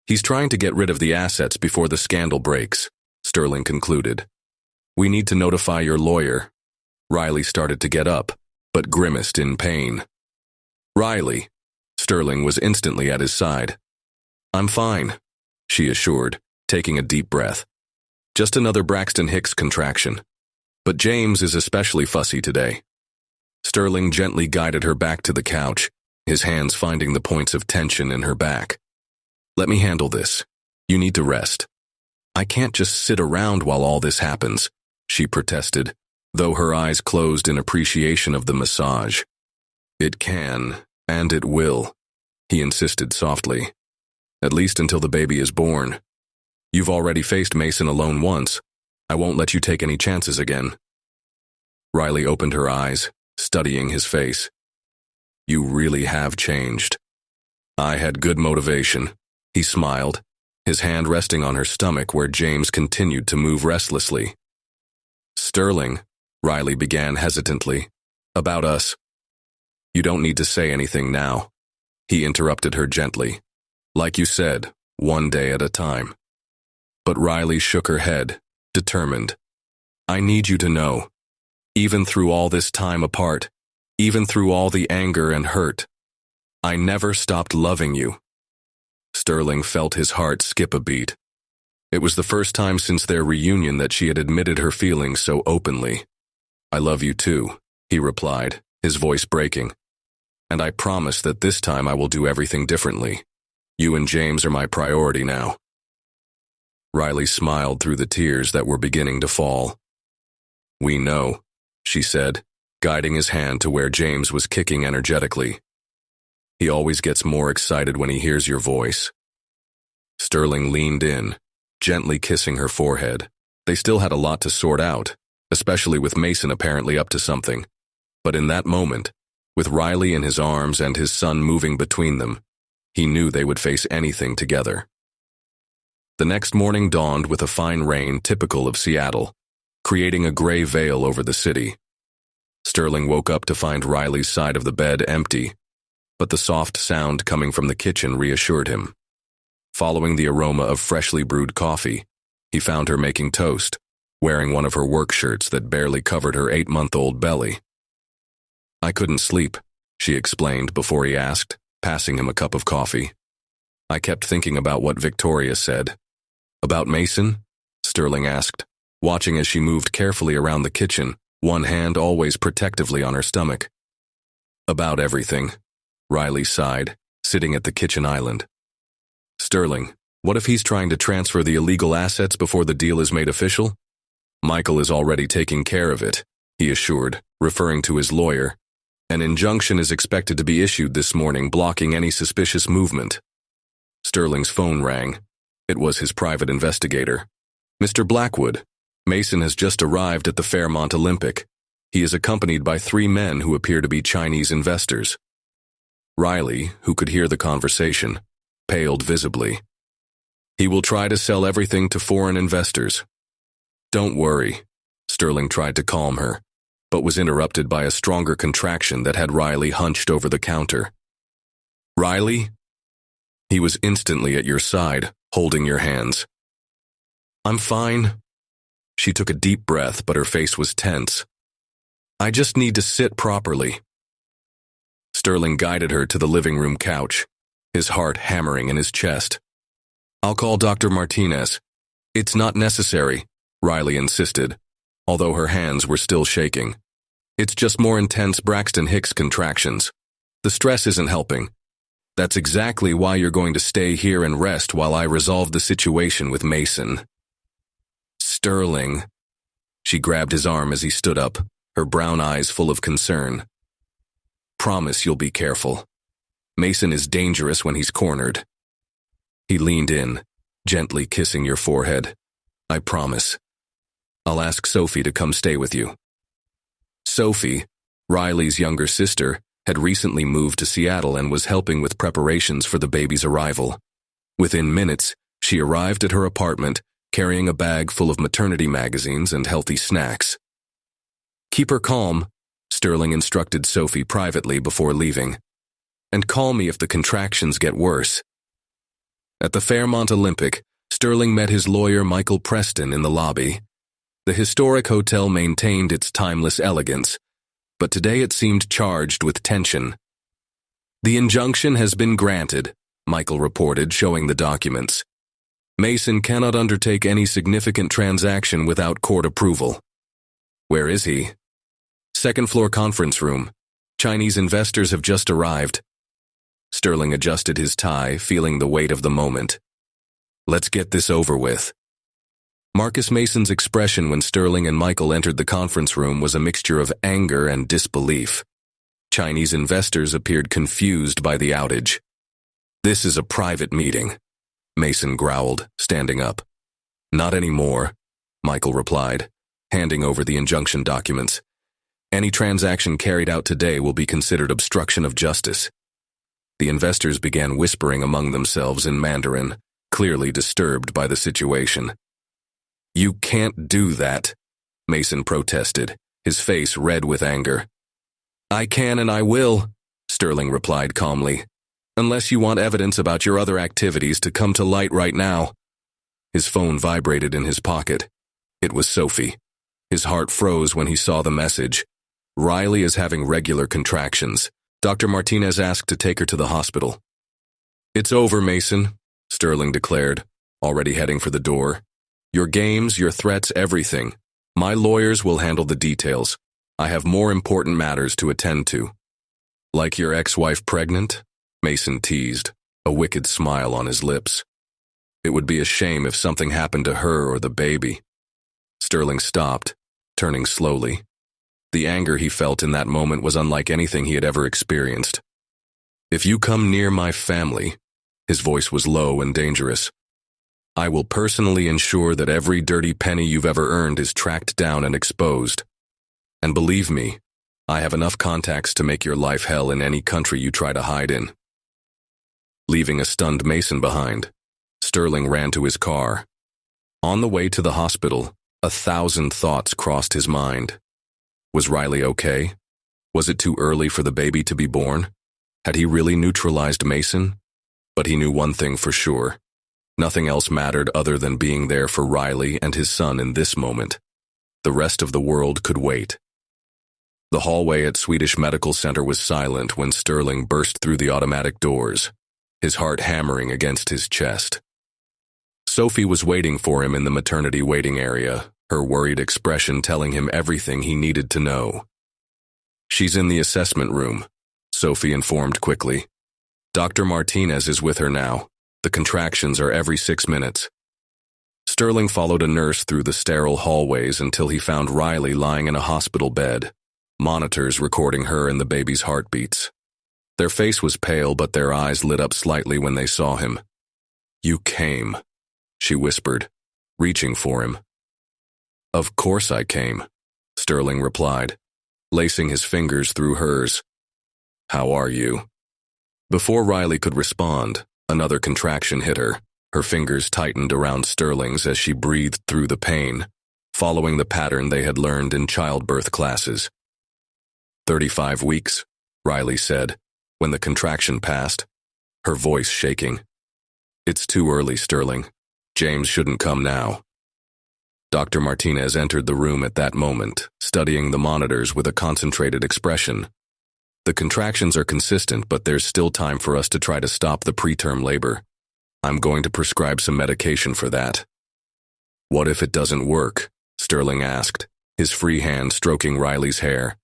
"He's trying to get rid of the assets before the scandal breaks," Sterling concluded. "We need to notify your lawyer." Riley started to get up, but grimaced in pain. "Riley," Sterling was instantly at his side. I'm fine, she assured, taking a deep breath. Just another Braxton Hicks contraction. But James is especially fussy today. Sterling gently guided her back to the couch, his hands finding the points of tension in her back. Let me handle this. You need to rest. I can't just sit around while all this happens, she protested, though her eyes closed in appreciation of the massage. It can, and it will, he insisted softly. At least until the baby is born. You've already faced Mason alone once. I won't let you take any chances again. Riley opened her eyes, studying his face. You really have changed. I had good motivation, he smiled, his hand resting on her stomach where James continued to move restlessly. Sterling, Riley began hesitantly. About us. You don't need to say anything now, he interrupted her gently. Like you said, one day at a time. But Riley shook her head, determined. I need you to know. Even through all this time apart, even through all the anger and hurt, I never stopped loving you. Sterling felt his heart skip a beat. It was the first time since their reunion that she had admitted her feelings so openly. I love you too, he replied, his voice breaking. And I promise that this time I will do everything differently. You and James are my priority now. Riley smiled through the tears that were beginning to fall. We know, she said, guiding his hand to where James was kicking energetically. He always gets more excited when he hears your voice. Sterling leaned in, gently kissing her forehead. They still had a lot to sort out, especially with Mason apparently up to something. But in that moment, with Riley in his arms and his son moving between them, he knew they would face anything together. The next morning dawned with a fine rain typical of Seattle, creating a gray veil over the city. Sterling woke up to find Riley's side of the bed empty, but the soft sound coming from the kitchen reassured him. Following the aroma of freshly brewed coffee, he found her making toast, wearing one of her work shirts that barely covered her 8-month-old belly. I couldn't sleep, she explained before he asked, passing him a cup of coffee. I kept thinking about what Victoria said. About Mason? Sterling asked, watching as she moved carefully around the kitchen, one hand always protectively on her stomach. About everything, Riley sighed, sitting at the kitchen island. Sterling, what if he's trying to transfer the illegal assets before the deal is made official? Michael is already taking care of it, he assured, referring to his lawyer. An injunction is expected to be issued this morning blocking any suspicious movement. Sterling's phone rang. It was his private investigator. Mr. Blackwood, Mason has just arrived at the Fairmont Olympic. He is accompanied by 3 men who appear to be Chinese investors. Riley, who could hear the conversation, paled visibly. He will try to sell everything to foreign investors. Don't worry, Sterling tried to calm her, but was interrupted by a stronger contraction that had Riley hunched over the counter. Riley? He was instantly at your side, holding your hands. I'm fine. She took a deep breath, but her face was tense. I just need to sit properly. Sterling guided her to the living room couch, his heart hammering in his chest. I'll call Dr. Martinez. It's not necessary, Riley insisted, although her hands were still shaking. It's just more intense Braxton Hicks contractions. The stress isn't helping. That's exactly why you're going to stay here and rest while I resolve the situation with Mason. Sterling. She grabbed his arm as he stood up, her brown eyes full of concern. Promise you'll be careful. Mason is dangerous when he's cornered. He leaned in, gently kissing your forehead. I promise. I'll ask Sophie to come stay with you. Sophie, Riley's younger sister, had recently moved to Seattle and was helping with preparations for the baby's arrival. Within minutes, she arrived at her apartment, carrying a bag full of maternity magazines and healthy snacks. Keep her calm, Sterling instructed Sophie privately before leaving. And call me if the contractions get worse. At the Fairmont Olympic, Sterling met his lawyer Michael Preston in the lobby. The historic hotel maintained its timeless elegance, but today it seemed charged with tension. The injunction has been granted, Michael reported, showing the documents. Mason cannot undertake any significant transaction without court approval. Where is he? Second floor conference room. Chinese investors have just arrived. Sterling adjusted his tie, feeling the weight of the moment. Let's get this over with. Marcus Mason's expression when Sterling and Michael entered the conference room was a mixture of anger and disbelief. Chinese investors appeared confused by the outage. This is a private meeting, Mason growled, standing up. Not anymore, Michael replied, handing over the injunction documents. Any transaction carried out today will be considered obstruction of justice. The investors began whispering among themselves in Mandarin, clearly disturbed by the situation. You can't do that, Mason protested, his face red with anger. I can and I will, Sterling replied calmly, unless you want evidence about your other activities to come to light right now. His phone vibrated in his pocket. It was Sophie. His heart froze when he saw the message. Riley is having regular contractions. Dr. Martinez asked to take her to the hospital. It's over, Mason, Sterling declared, already heading for the door. Your games, your threats, everything. My lawyers will handle the details. I have more important matters to attend to. Like your ex-wife pregnant? Mason teased, a wicked smile on his lips. It would be a shame if something happened to her or the baby. Sterling stopped, turning slowly. The anger he felt in that moment was unlike anything he had ever experienced. If you come near my family, his voice was low and dangerous, I will personally ensure that every dirty penny you've ever earned is tracked down and exposed. And believe me, I have enough contacts to make your life hell in any country you try to hide in. Leaving a stunned Mason behind, Sterling ran to his car. On the way to the hospital, 1,000 thoughts crossed his mind. Was Riley okay? Was it too early for the baby to be born? Had he really neutralized Mason? But he knew one thing for sure. Nothing else mattered other than being there for Riley and his son in this moment. The rest of the world could wait. The hallway at Swedish Medical Center was silent when Sterling burst through the automatic doors, his heart hammering against his chest. Sophie was waiting for him in the maternity waiting area, her worried expression telling him everything he needed to know. She's in the assessment room, Sophie informed quickly. Dr. Martinez is with her now. The contractions are every 6 minutes. Sterling followed a nurse through the sterile hallways until he found Riley lying in a hospital bed, monitors recording her and the baby's heartbeats. Their face was pale, but their eyes lit up slightly when they saw him. You came, she whispered, reaching for him. Of course I came, Sterling replied, lacing his fingers through hers. How are you? Before Riley could respond, another contraction hit her. Her fingers tightened around Sterling's as she breathed through the pain, following the pattern they had learned in childbirth classes. 35 weeks, Riley said, when the contraction passed, her voice shaking. It's too early, Sterling. James shouldn't come now. Dr. Martinez entered the room at that moment, studying the monitors with a concentrated expression. The contractions are consistent, but there's still time for us to try to stop the preterm labor. I'm going to prescribe some medication for that. What if it doesn't work? Sterling asked, his free hand stroking Riley's hair.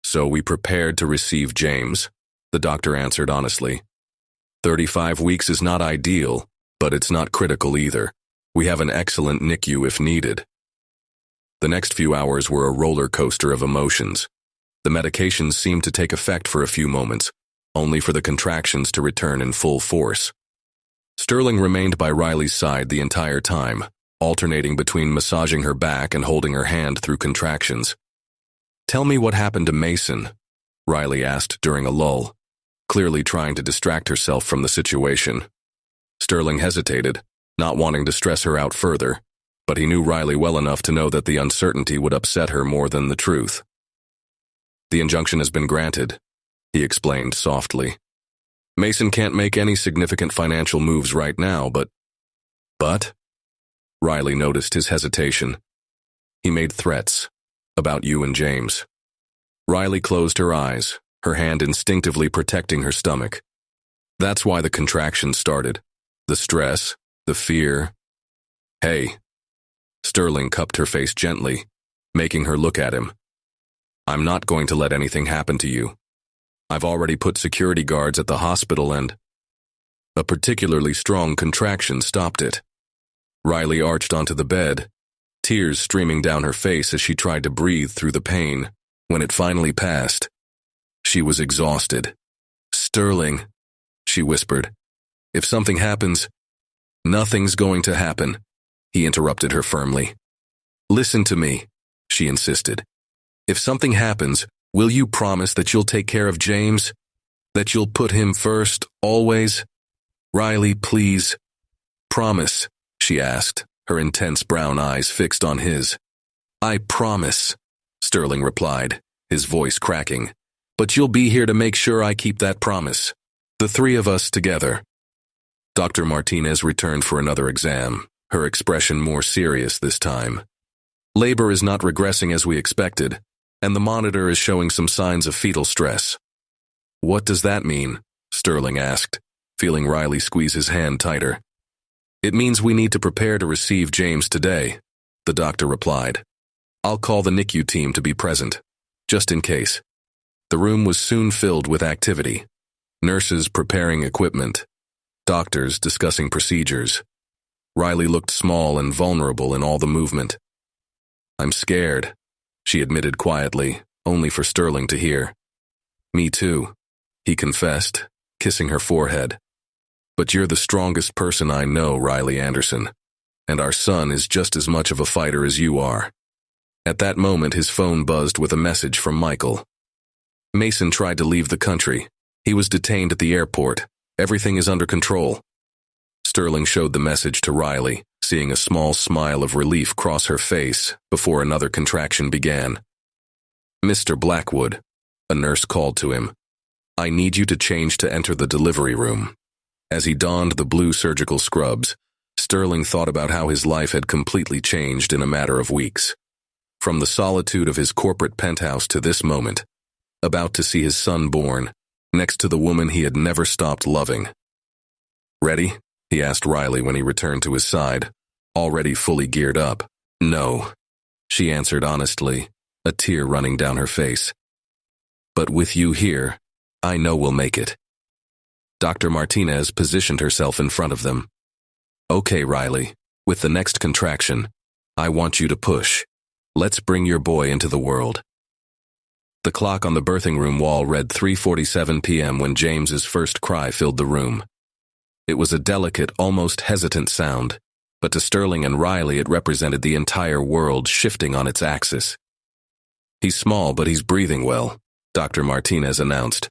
So we prepared to receive James, the doctor answered honestly. 35 weeks is not ideal, but it's not critical either. We have an excellent NICU if needed. The next few hours were a roller coaster of emotions. The medications seemed to take effect for a few moments, only for the contractions to return in full force. Sterling remained by Riley's side the entire time, alternating between massaging her back and holding her hand through contractions. Tell me what happened to Mason, Riley asked during a lull, clearly trying to distract herself from the situation. Sterling hesitated, not wanting to stress her out further, but he knew Riley well enough to know that the uncertainty would upset her more than the truth. The injunction has been granted, he explained softly. Mason can't make any significant financial moves right now, but... But? Riley noticed his hesitation. He made threats about you and James. Riley closed her eyes, her hand instinctively protecting her stomach. That's why the contraction started. The stress, the fear. Hey. Sterling cupped her face gently, making her look at him. I'm not going to let anything happen to you. I've already put security guards at the hospital and... A particularly strong contraction stopped it. Riley arched onto the bed, tears streaming down her face as she tried to breathe through the pain. When it finally passed, she was exhausted. Sterling, she whispered. If something happens... Nothing's going to happen, he interrupted her firmly. Listen to me, she insisted. If something happens, will you promise that you'll take care of James? That you'll put him first, always? Riley, please. Promise, she asked, her intense brown eyes fixed on his. I promise, Sterling replied, his voice cracking. But you'll be here to make sure I keep that promise. The three of us together. Dr. Martinez returned for another exam, her expression more serious this time. Labor is not regressing as we expected, and the monitor is showing some signs of fetal stress. What does that mean? Sterling asked, feeling Riley squeeze his hand tighter. It means we need to prepare to receive James today, the doctor replied. I'll call the NICU team to be present, just in case. The room was soon filled with activity. Nurses preparing equipment. Doctors discussing procedures. Riley looked small and vulnerable in all the movement. I'm scared, she admitted quietly, only for Sterling to hear. Me too, he confessed, kissing her forehead. But you're the strongest person I know, Riley Anderson, and our son is just as much of a fighter as you are. At that moment, his phone buzzed with a message from Michael. Mason tried to leave the country. He was detained at the airport. Everything is under control. Sterling showed the message to Riley, seeing a small smile of relief cross her face before another contraction began. Mr. Blackwood, a nurse called to him. I need you to change to enter the delivery room. As he donned the blue surgical scrubs, Sterling thought about how his life had completely changed in a matter of weeks. From the solitude of his corporate penthouse to this moment, about to see his son born, next to the woman he had never stopped loving. Ready? He asked Riley when he returned to his side, already fully geared up. No, she answered honestly, a tear running down her face. But with you here, I know we'll make it. Dr. Martinez positioned herself in front of them. Okay, Riley, with the next contraction, I want you to push. Let's bring your boy into the world. The clock on the birthing room wall read 3:47 p.m. when James's first cry filled the room. It was a delicate, almost hesitant sound, but to Sterling and Riley it represented the entire world shifting on its axis. He's small, but he's breathing well, Dr. Martinez announced,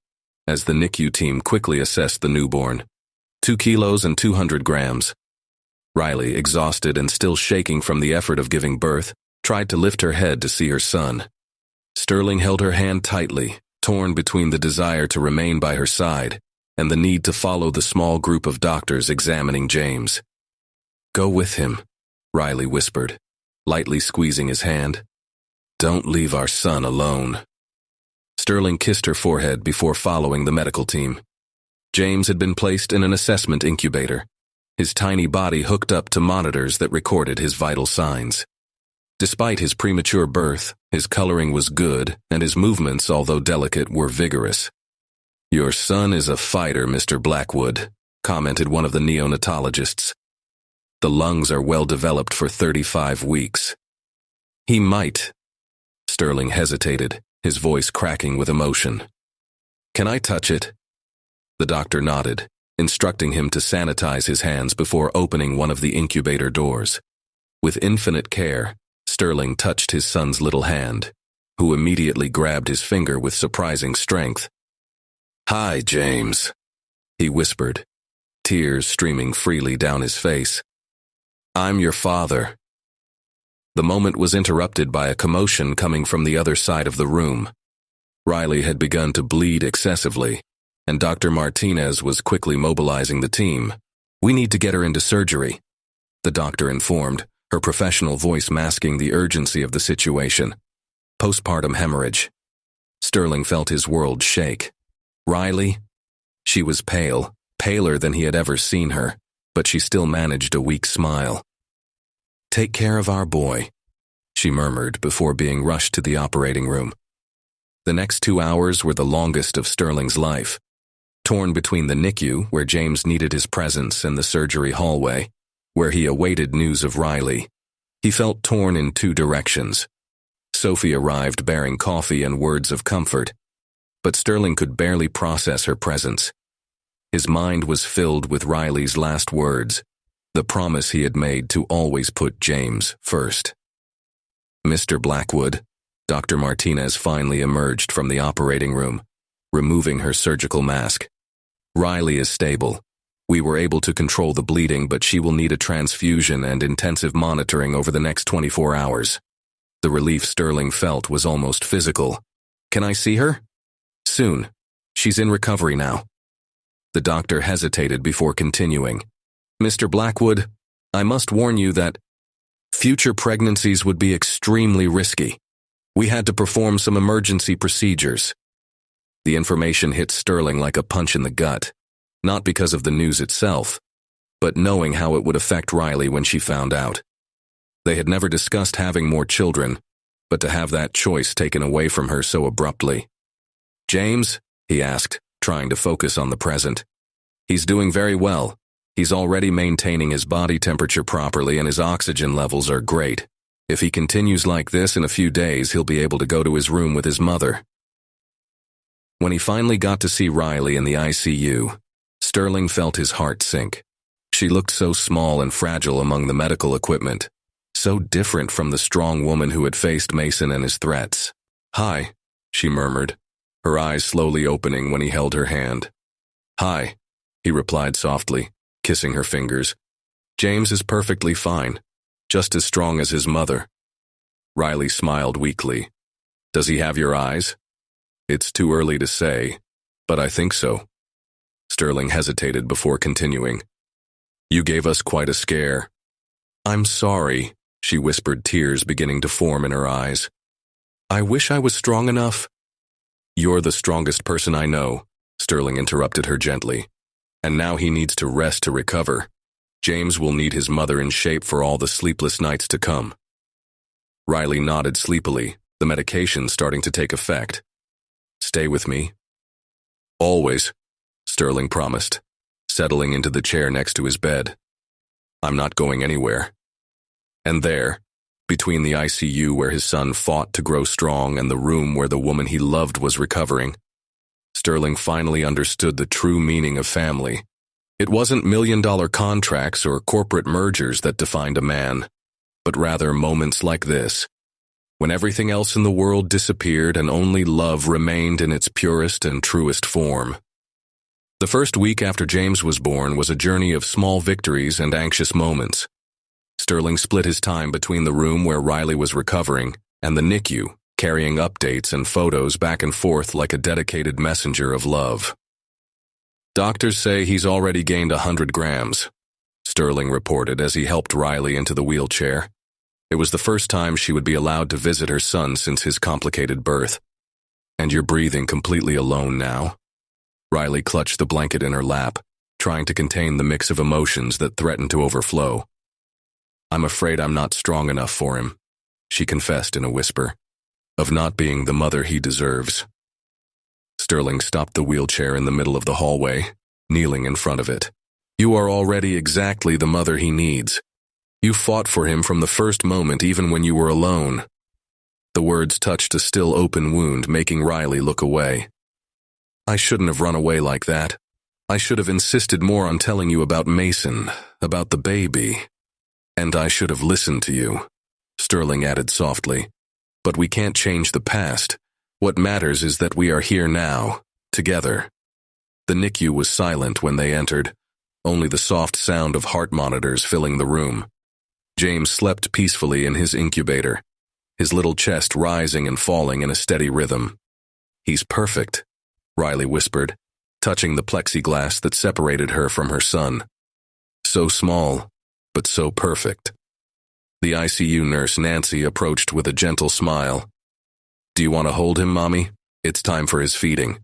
as the NICU team quickly assessed the newborn. 2 kilos and 200 grams. Riley, exhausted and still shaking from the effort of giving birth, tried to lift her head to see her son. Sterling held her hand tightly, torn between the desire to remain by her side and the need to follow the small group of doctors examining James. Go with him, Riley whispered, lightly squeezing his hand. Don't leave our son alone. Sterling kissed her forehead before following the medical team. James had been placed in an assessment incubator, his tiny body hooked up to monitors that recorded his vital signs. Despite his premature birth, his coloring was good, and his movements, although delicate, were vigorous. Your son is a fighter, Mr. Blackwood, commented one of the neonatologists. The lungs are well developed for 35 weeks. He might. Sterling hesitated, his voice cracking with emotion. Can I touch it? The doctor nodded, instructing him to sanitize his hands before opening one of the incubator doors. With infinite care, Sterling touched his son's little hand, who immediately grabbed his finger with surprising strength. Hi, James, he whispered, tears streaming freely down his face. I'm your father. The moment was interrupted by a commotion coming from the other side of the room. Riley had begun to bleed excessively, and Dr. Martinez was quickly mobilizing the team. We need to get her into surgery, the doctor informed, her professional voice masking the urgency of the situation. Postpartum hemorrhage. Sterling felt his world shake. Riley? She was pale paler than he had ever seen her, but she still managed a weak smile. "Take care of our boy," she murmured before being rushed to the operating room. The next 2 hours were the longest of Sterling's life. Torn between the NICU, where James needed his presence, and the surgery hallway, where he awaited news of Riley, he felt torn in 2 directions. Sophie arrived bearing coffee and words of comfort, but Sterling could barely process her presence. His mind was filled with Riley's last words, the promise he had made to always put James first. "Mr. Blackwood," Dr. Martinez finally emerged from the operating room, removing her surgical mask. "Riley is stable. We were able to control the bleeding, but she will need a transfusion and intensive monitoring over the next 24 hours. The relief Sterling felt was almost physical. "Can I see her?" "Soon. She's in recovery now." The doctor hesitated before continuing. "Mr. Blackwood, I must warn you that future pregnancies would be extremely risky. We had to perform some emergency procedures." The information hit Sterling like a punch in the gut, not because of the news itself, but knowing how it would affect Riley when she found out. They had never discussed having more children, but to have that choice taken away from her so abruptly. "James?" he asked, trying to focus on the present. "He's doing very well. He's already maintaining his body temperature properly and his oxygen levels are great. If he continues like this, in a few days he'll be able to go to his room with his mother." When he finally got to see Riley in the ICU, Sterling felt his heart sink. She looked so small and fragile among the medical equipment, so different from the strong woman who had faced Mason and his threats. "Hi," she murmured, her eyes slowly opening when he held her hand. "Hi," he replied softly, kissing her fingers. "James is perfectly fine, just as strong as his mother." Riley smiled weakly. "Does he have your eyes?" "It's too early to say, but I think so." Sterling hesitated before continuing. "You gave us quite a scare." "I'm sorry," she whispered, tears beginning to form in her eyes. "I wish I was strong enough." "You're the strongest person I know," Sterling interrupted her gently. "And now he needs to rest to recover. James will need his mother in shape for all the sleepless nights to come." Riley nodded sleepily, the medication starting to take effect. "Stay with me." "Always," Sterling promised, settling into the chair next to his bed. "I'm not going anywhere." And there, between the ICU where his son fought to grow strong and the room where the woman he loved was recovering, Sterling finally understood the true meaning of family. It wasn't million-dollar contracts or corporate mergers that defined a man, but rather moments like this, when everything else in the world disappeared and only love remained in its purest and truest form. The first week after James was born was a journey of small victories and anxious moments. Sterling split his time between the room where Riley was recovering and the NICU, carrying updates and photos back and forth like a dedicated messenger of love. "Doctors say he's already gained 100 grams, Sterling reported as he helped Riley into the wheelchair. It was the first time she would be allowed to visit her son since his complicated birth. "And you're breathing completely alone now?" Riley clutched the blanket in her lap, trying to contain the mix of emotions that threatened to overflow. "I'm afraid I'm not strong enough for him," she confessed in a whisper, "of not being the mother he deserves." Sterling stopped the wheelchair in the middle of the hallway, kneeling in front of it. "You are already exactly the mother he needs. You fought for him from the first moment, even when you were alone." The words touched a still open wound, making Riley look away. "I shouldn't have run away like that. I should have insisted more on telling you about Mason, about the baby. And I should have listened to you," Sterling added softly. "But we can't change the past. What matters is that we are here now, together." The NICU was silent when they entered, only the soft sound of heart monitors filling the room. James slept peacefully in his incubator, his little chest rising and falling in a steady rhythm. "He's perfect," Riley whispered, touching the plexiglass that separated her from her son. "So small, but so perfect." The ICU nurse Nancy approached with a gentle smile. "Do you want to hold him, Mommy? It's time for his feeding."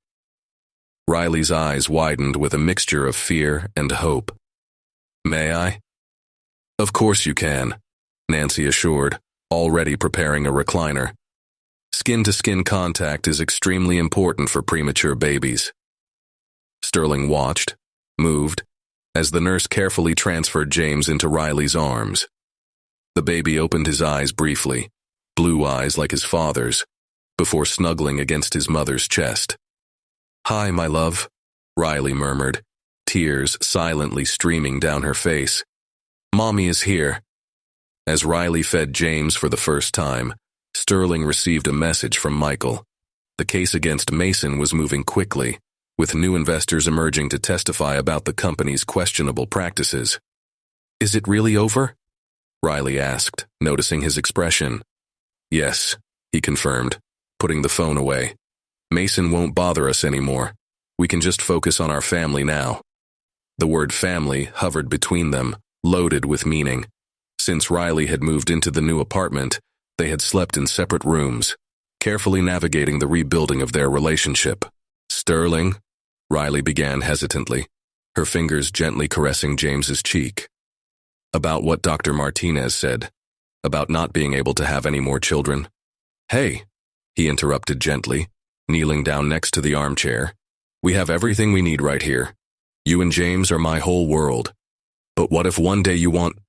Riley's eyes widened with a mixture of fear and hope. "May I?" "Of course you can," Nancy assured, already preparing a recliner. Skin-to-skin contact is extremely important for premature babies. Sterling watched, moved, as the nurse carefully transferred James into Riley's arms. The baby opened his eyes briefly, blue eyes like his father's, before snuggling against his mother's chest. "Hi, my love," Riley murmured, tears silently streaming down her face. "Mommy is here." As Riley fed James for the first time, Sterling received a message from Michael. The case against Mason was moving quickly, with new investors emerging to testify about the company's questionable practices. "Is it really over?" Riley asked, noticing his expression. "Yes," he confirmed, putting the phone away. "Mason won't bother us anymore. We can just focus on our family now." The word family hovered between them, loaded with meaning. Since Riley had moved into the new apartment, they had slept in separate rooms, carefully navigating the rebuilding of their relationship. "Sterling," Riley began hesitantly, her fingers gently caressing James's cheek. "About what Dr. Martinez said, about not being able to have any more children." "Hey," he interrupted gently, kneeling down next to the armchair. "We have everything we need right here. You and James are my whole world. But what if one day you want—"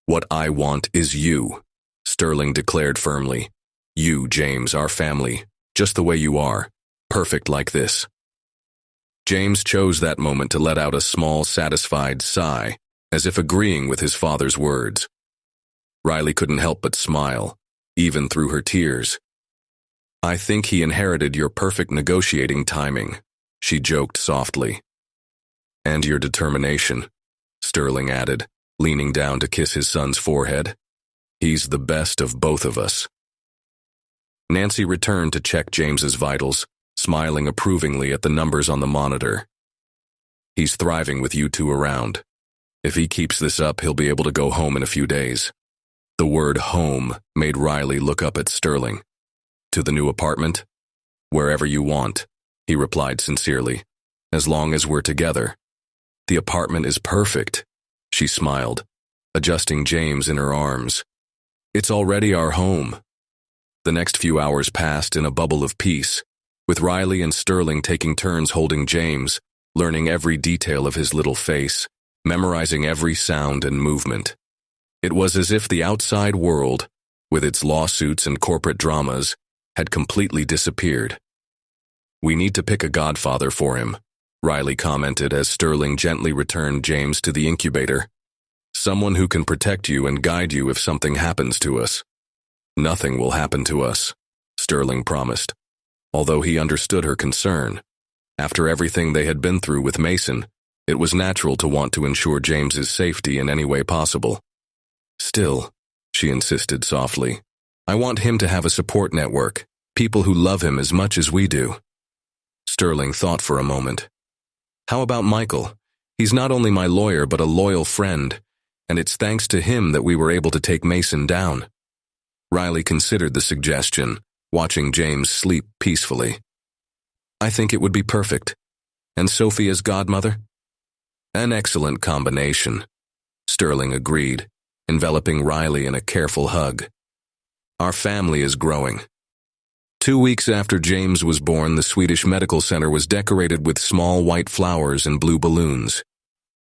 "What I want is you," Sterling declared firmly. "You, James, our family, just the way you are, perfect like this." James chose that moment to let out a small, satisfied sigh, as if agreeing with his father's words. Riley couldn't help but smile, even through her tears. "I think he inherited your perfect negotiating timing," she joked softly. "And your determination," Sterling added, leaning down to kiss his son's forehead. "He's the best of both of us." Nancy returned to check James's vitals, smiling approvingly at the numbers on the monitor. "He's thriving with you two around. If he keeps this up, he'll be able to go home in a few days." The word home made Riley look up at Sterling. "To the new apartment?" "Wherever you want," he replied sincerely, "as long as we're together." "The apartment is perfect," she smiled, adjusting James in her arms. "It's already our home." The next few hours passed in a bubble of peace, with Riley and Sterling taking turns holding James, learning every detail of his little face, memorizing every sound and movement. It was as if the outside world, with its lawsuits and corporate dramas, had completely disappeared. "We need to pick a godfather for him," Riley commented as Sterling gently returned James to the incubator. "Someone who can protect you and guide you if something happens to us." "Nothing will happen to us," Sterling promised, although he understood her concern. After everything they had been through with Mason, it was natural to want to ensure James's safety in any way possible. "Still," she insisted softly, "I want him to have a support network, people who love him as much as we do." Sterling thought for a moment. "How about Michael? He's not only my lawyer but a loyal friend, and it's thanks to him that we were able to take Mason down." Riley considered the suggestion, watching James sleep peacefully. "I think it would be perfect. And Sophie as godmother?" "An excellent combination," Sterling agreed, enveloping Riley in a careful hug. "Our family is growing." 2 weeks after James was born, the Swedish Medical Center was decorated with small white flowers and blue balloons.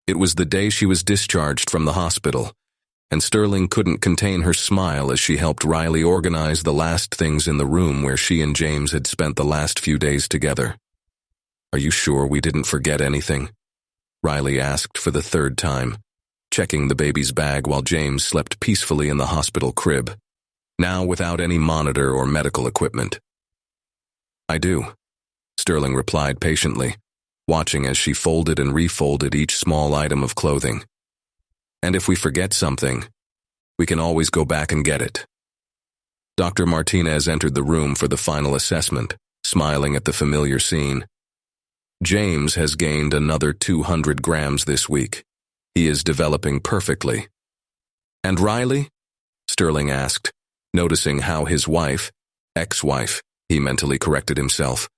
It was the day she was discharged from the hospital, and Sterling couldn't contain her smile as she helped Riley organize the last things in the room where she and James had spent the last few days together. "Are you sure we didn't forget anything?" Riley asked for the third time, checking the baby's bag while James slept peacefully in the hospital crib, now without any monitor or medical equipment. "I do," Sterling replied patiently, watching as she folded and refolded each small item of clothing. "And if we forget something, we can always go back and get it." Dr. Martinez entered the room for the final assessment, smiling at the familiar scene. "James has gained another 200 grams this week. He is developing perfectly." "And Riley?" Sterling asked, noticing how his wife, ex-wife, he mentally corrected himself,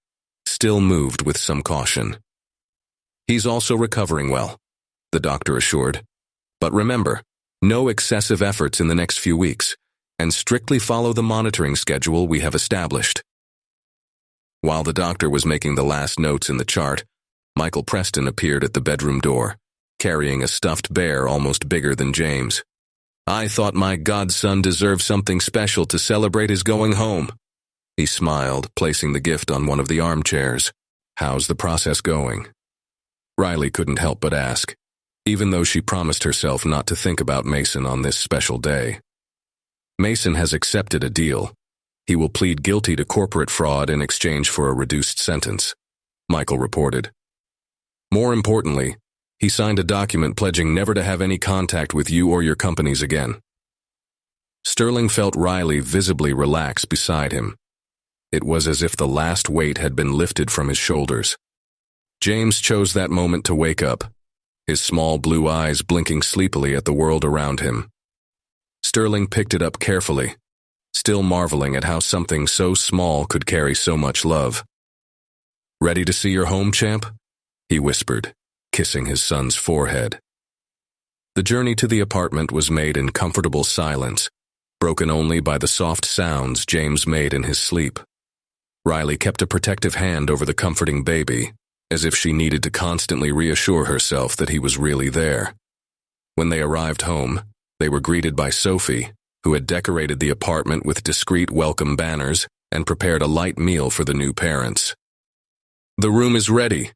still still moved with some caution. "He's also recovering well," the doctor assured. "But remember, no excessive efforts in the next few weeks, and strictly follow the monitoring schedule we have established." While the doctor was making the last notes in the chart, Michael Preston appeared at the bedroom door, carrying a stuffed bear almost bigger than James. "I thought my godson deserved something special to celebrate his going home." He smiled, placing the gift on one of the armchairs. "How's the process going?" Riley couldn't help but ask, even though she promised herself not to think about Mason on this special day. "Mason has accepted a deal. He will plead guilty to corporate fraud in exchange for a reduced sentence," Michael reported. "More importantly, he signed a document pledging never to have any contact with you or your companies again." Sterling felt Riley visibly relax beside him. It was as if the last weight had been lifted from his shoulders. James chose that moment to wake up, his small blue eyes blinking sleepily at the world around him. Sterling picked it up carefully, still marveling at how something so small could carry so much love. "Ready to see your home, champ?" he whispered, kissing his son's forehead. The journey to the apartment was made in comfortable silence, broken only by the soft sounds James made in his sleep. Riley kept a protective hand over the comforting baby, as if she needed to constantly reassure herself that he was really there. When they arrived home, they were greeted by Sophie, who had decorated the apartment with discreet welcome banners and prepared a light meal for the new parents. "The room is ready,"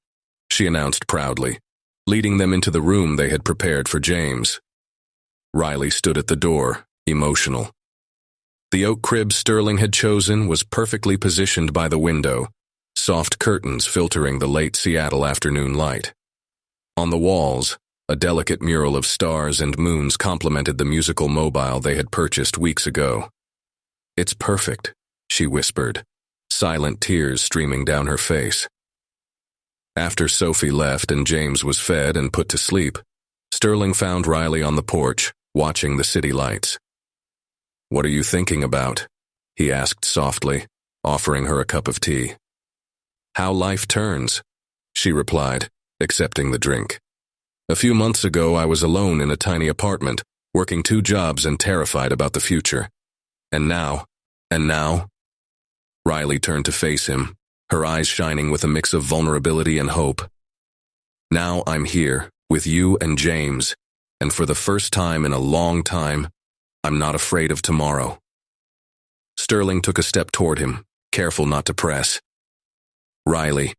she announced proudly, leading them into the room they had prepared for James. Riley stood at the door, emotional. The oak crib Sterling had chosen was perfectly positioned by the window, soft curtains filtering the late Seattle afternoon light. On the walls, a delicate mural of stars and moons complemented the musical mobile they had purchased weeks ago. "It's perfect," she whispered, silent tears streaming down her face. After Sophie left and James was fed and put to sleep, Sterling found Riley on the porch, watching the city lights. "What are you thinking about?" he asked softly, offering her a cup of tea. "How life turns," she replied, accepting the drink. "A few months ago I was alone in a tiny apartment, working 2 jobs and terrified about the future. And now? Riley turned to face him, her eyes shining with a mix of vulnerability and hope. "Now I'm here, with you and James, and for the first time in a long time, I'm not afraid of tomorrow." Sterling took a step toward him, careful not to press. "Riley,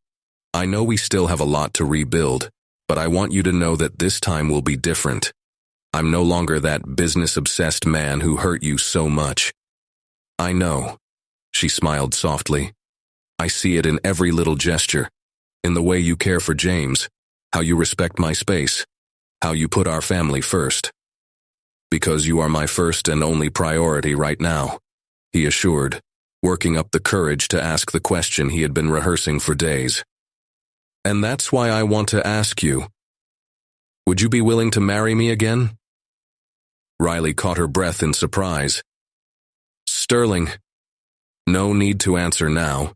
I know we still have a lot to rebuild, but I want you to know that this time will be different. I'm no longer that business-obsessed man who hurt you so much." "I know," she smiled softly. "I see it in every little gesture, in the way you care for James, how you respect my space, how you put our family first." "Because you are my first and only priority right now," he assured, working up the courage to ask the question he had been rehearsing for days. "And that's why I want to ask you, would you be willing to marry me again?" Riley caught her breath in surprise. "Sterling." "No need to answer now,"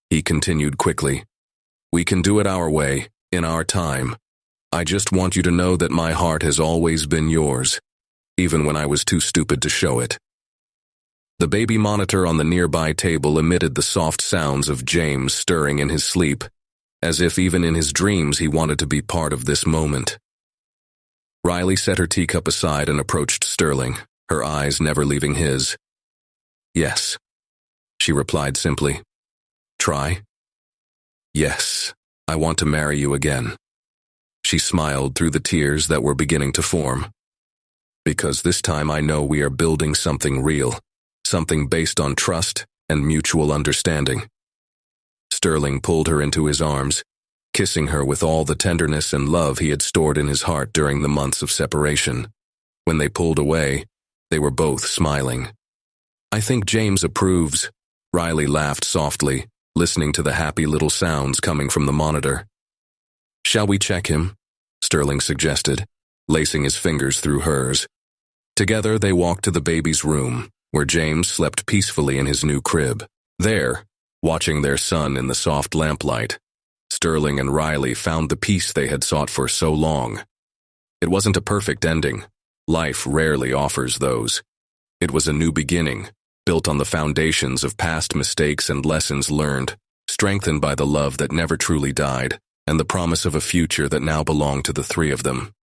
he continued quickly. "We can do it our way, in our time. I just want you to know that my heart has always been yours, even when I was too stupid to show it." The baby monitor on the nearby table emitted the soft sounds of James stirring in his sleep, as if even in his dreams he wanted to be part of this moment. Riley set her teacup aside and approached Sterling, her eyes never leaving his. "Yes," she replied simply. "Try?" "Yes, I want to marry you again." She smiled through the tears that were beginning to form. "Because this time I know we are building something real, something based on trust and mutual understanding." Sterling pulled her into his arms, kissing her with all the tenderness and love he had stored in his heart during the months of separation. When they pulled away, they were both smiling. "I think James approves," Riley laughed softly, listening to the happy little sounds coming from the monitor. "Shall we check him?" Sterling suggested, lacing his fingers through hers. Together they walked to the baby's room, where James slept peacefully in his new crib. There, watching their son in the soft lamplight. Sterling and Riley found the peace they had sought for so long. It wasn't a perfect ending. Life rarely offers those. It was a new beginning, built on the foundations of past mistakes and lessons learned, strengthened by the love that never truly died, and the promise of a future that now belonged to the three of them.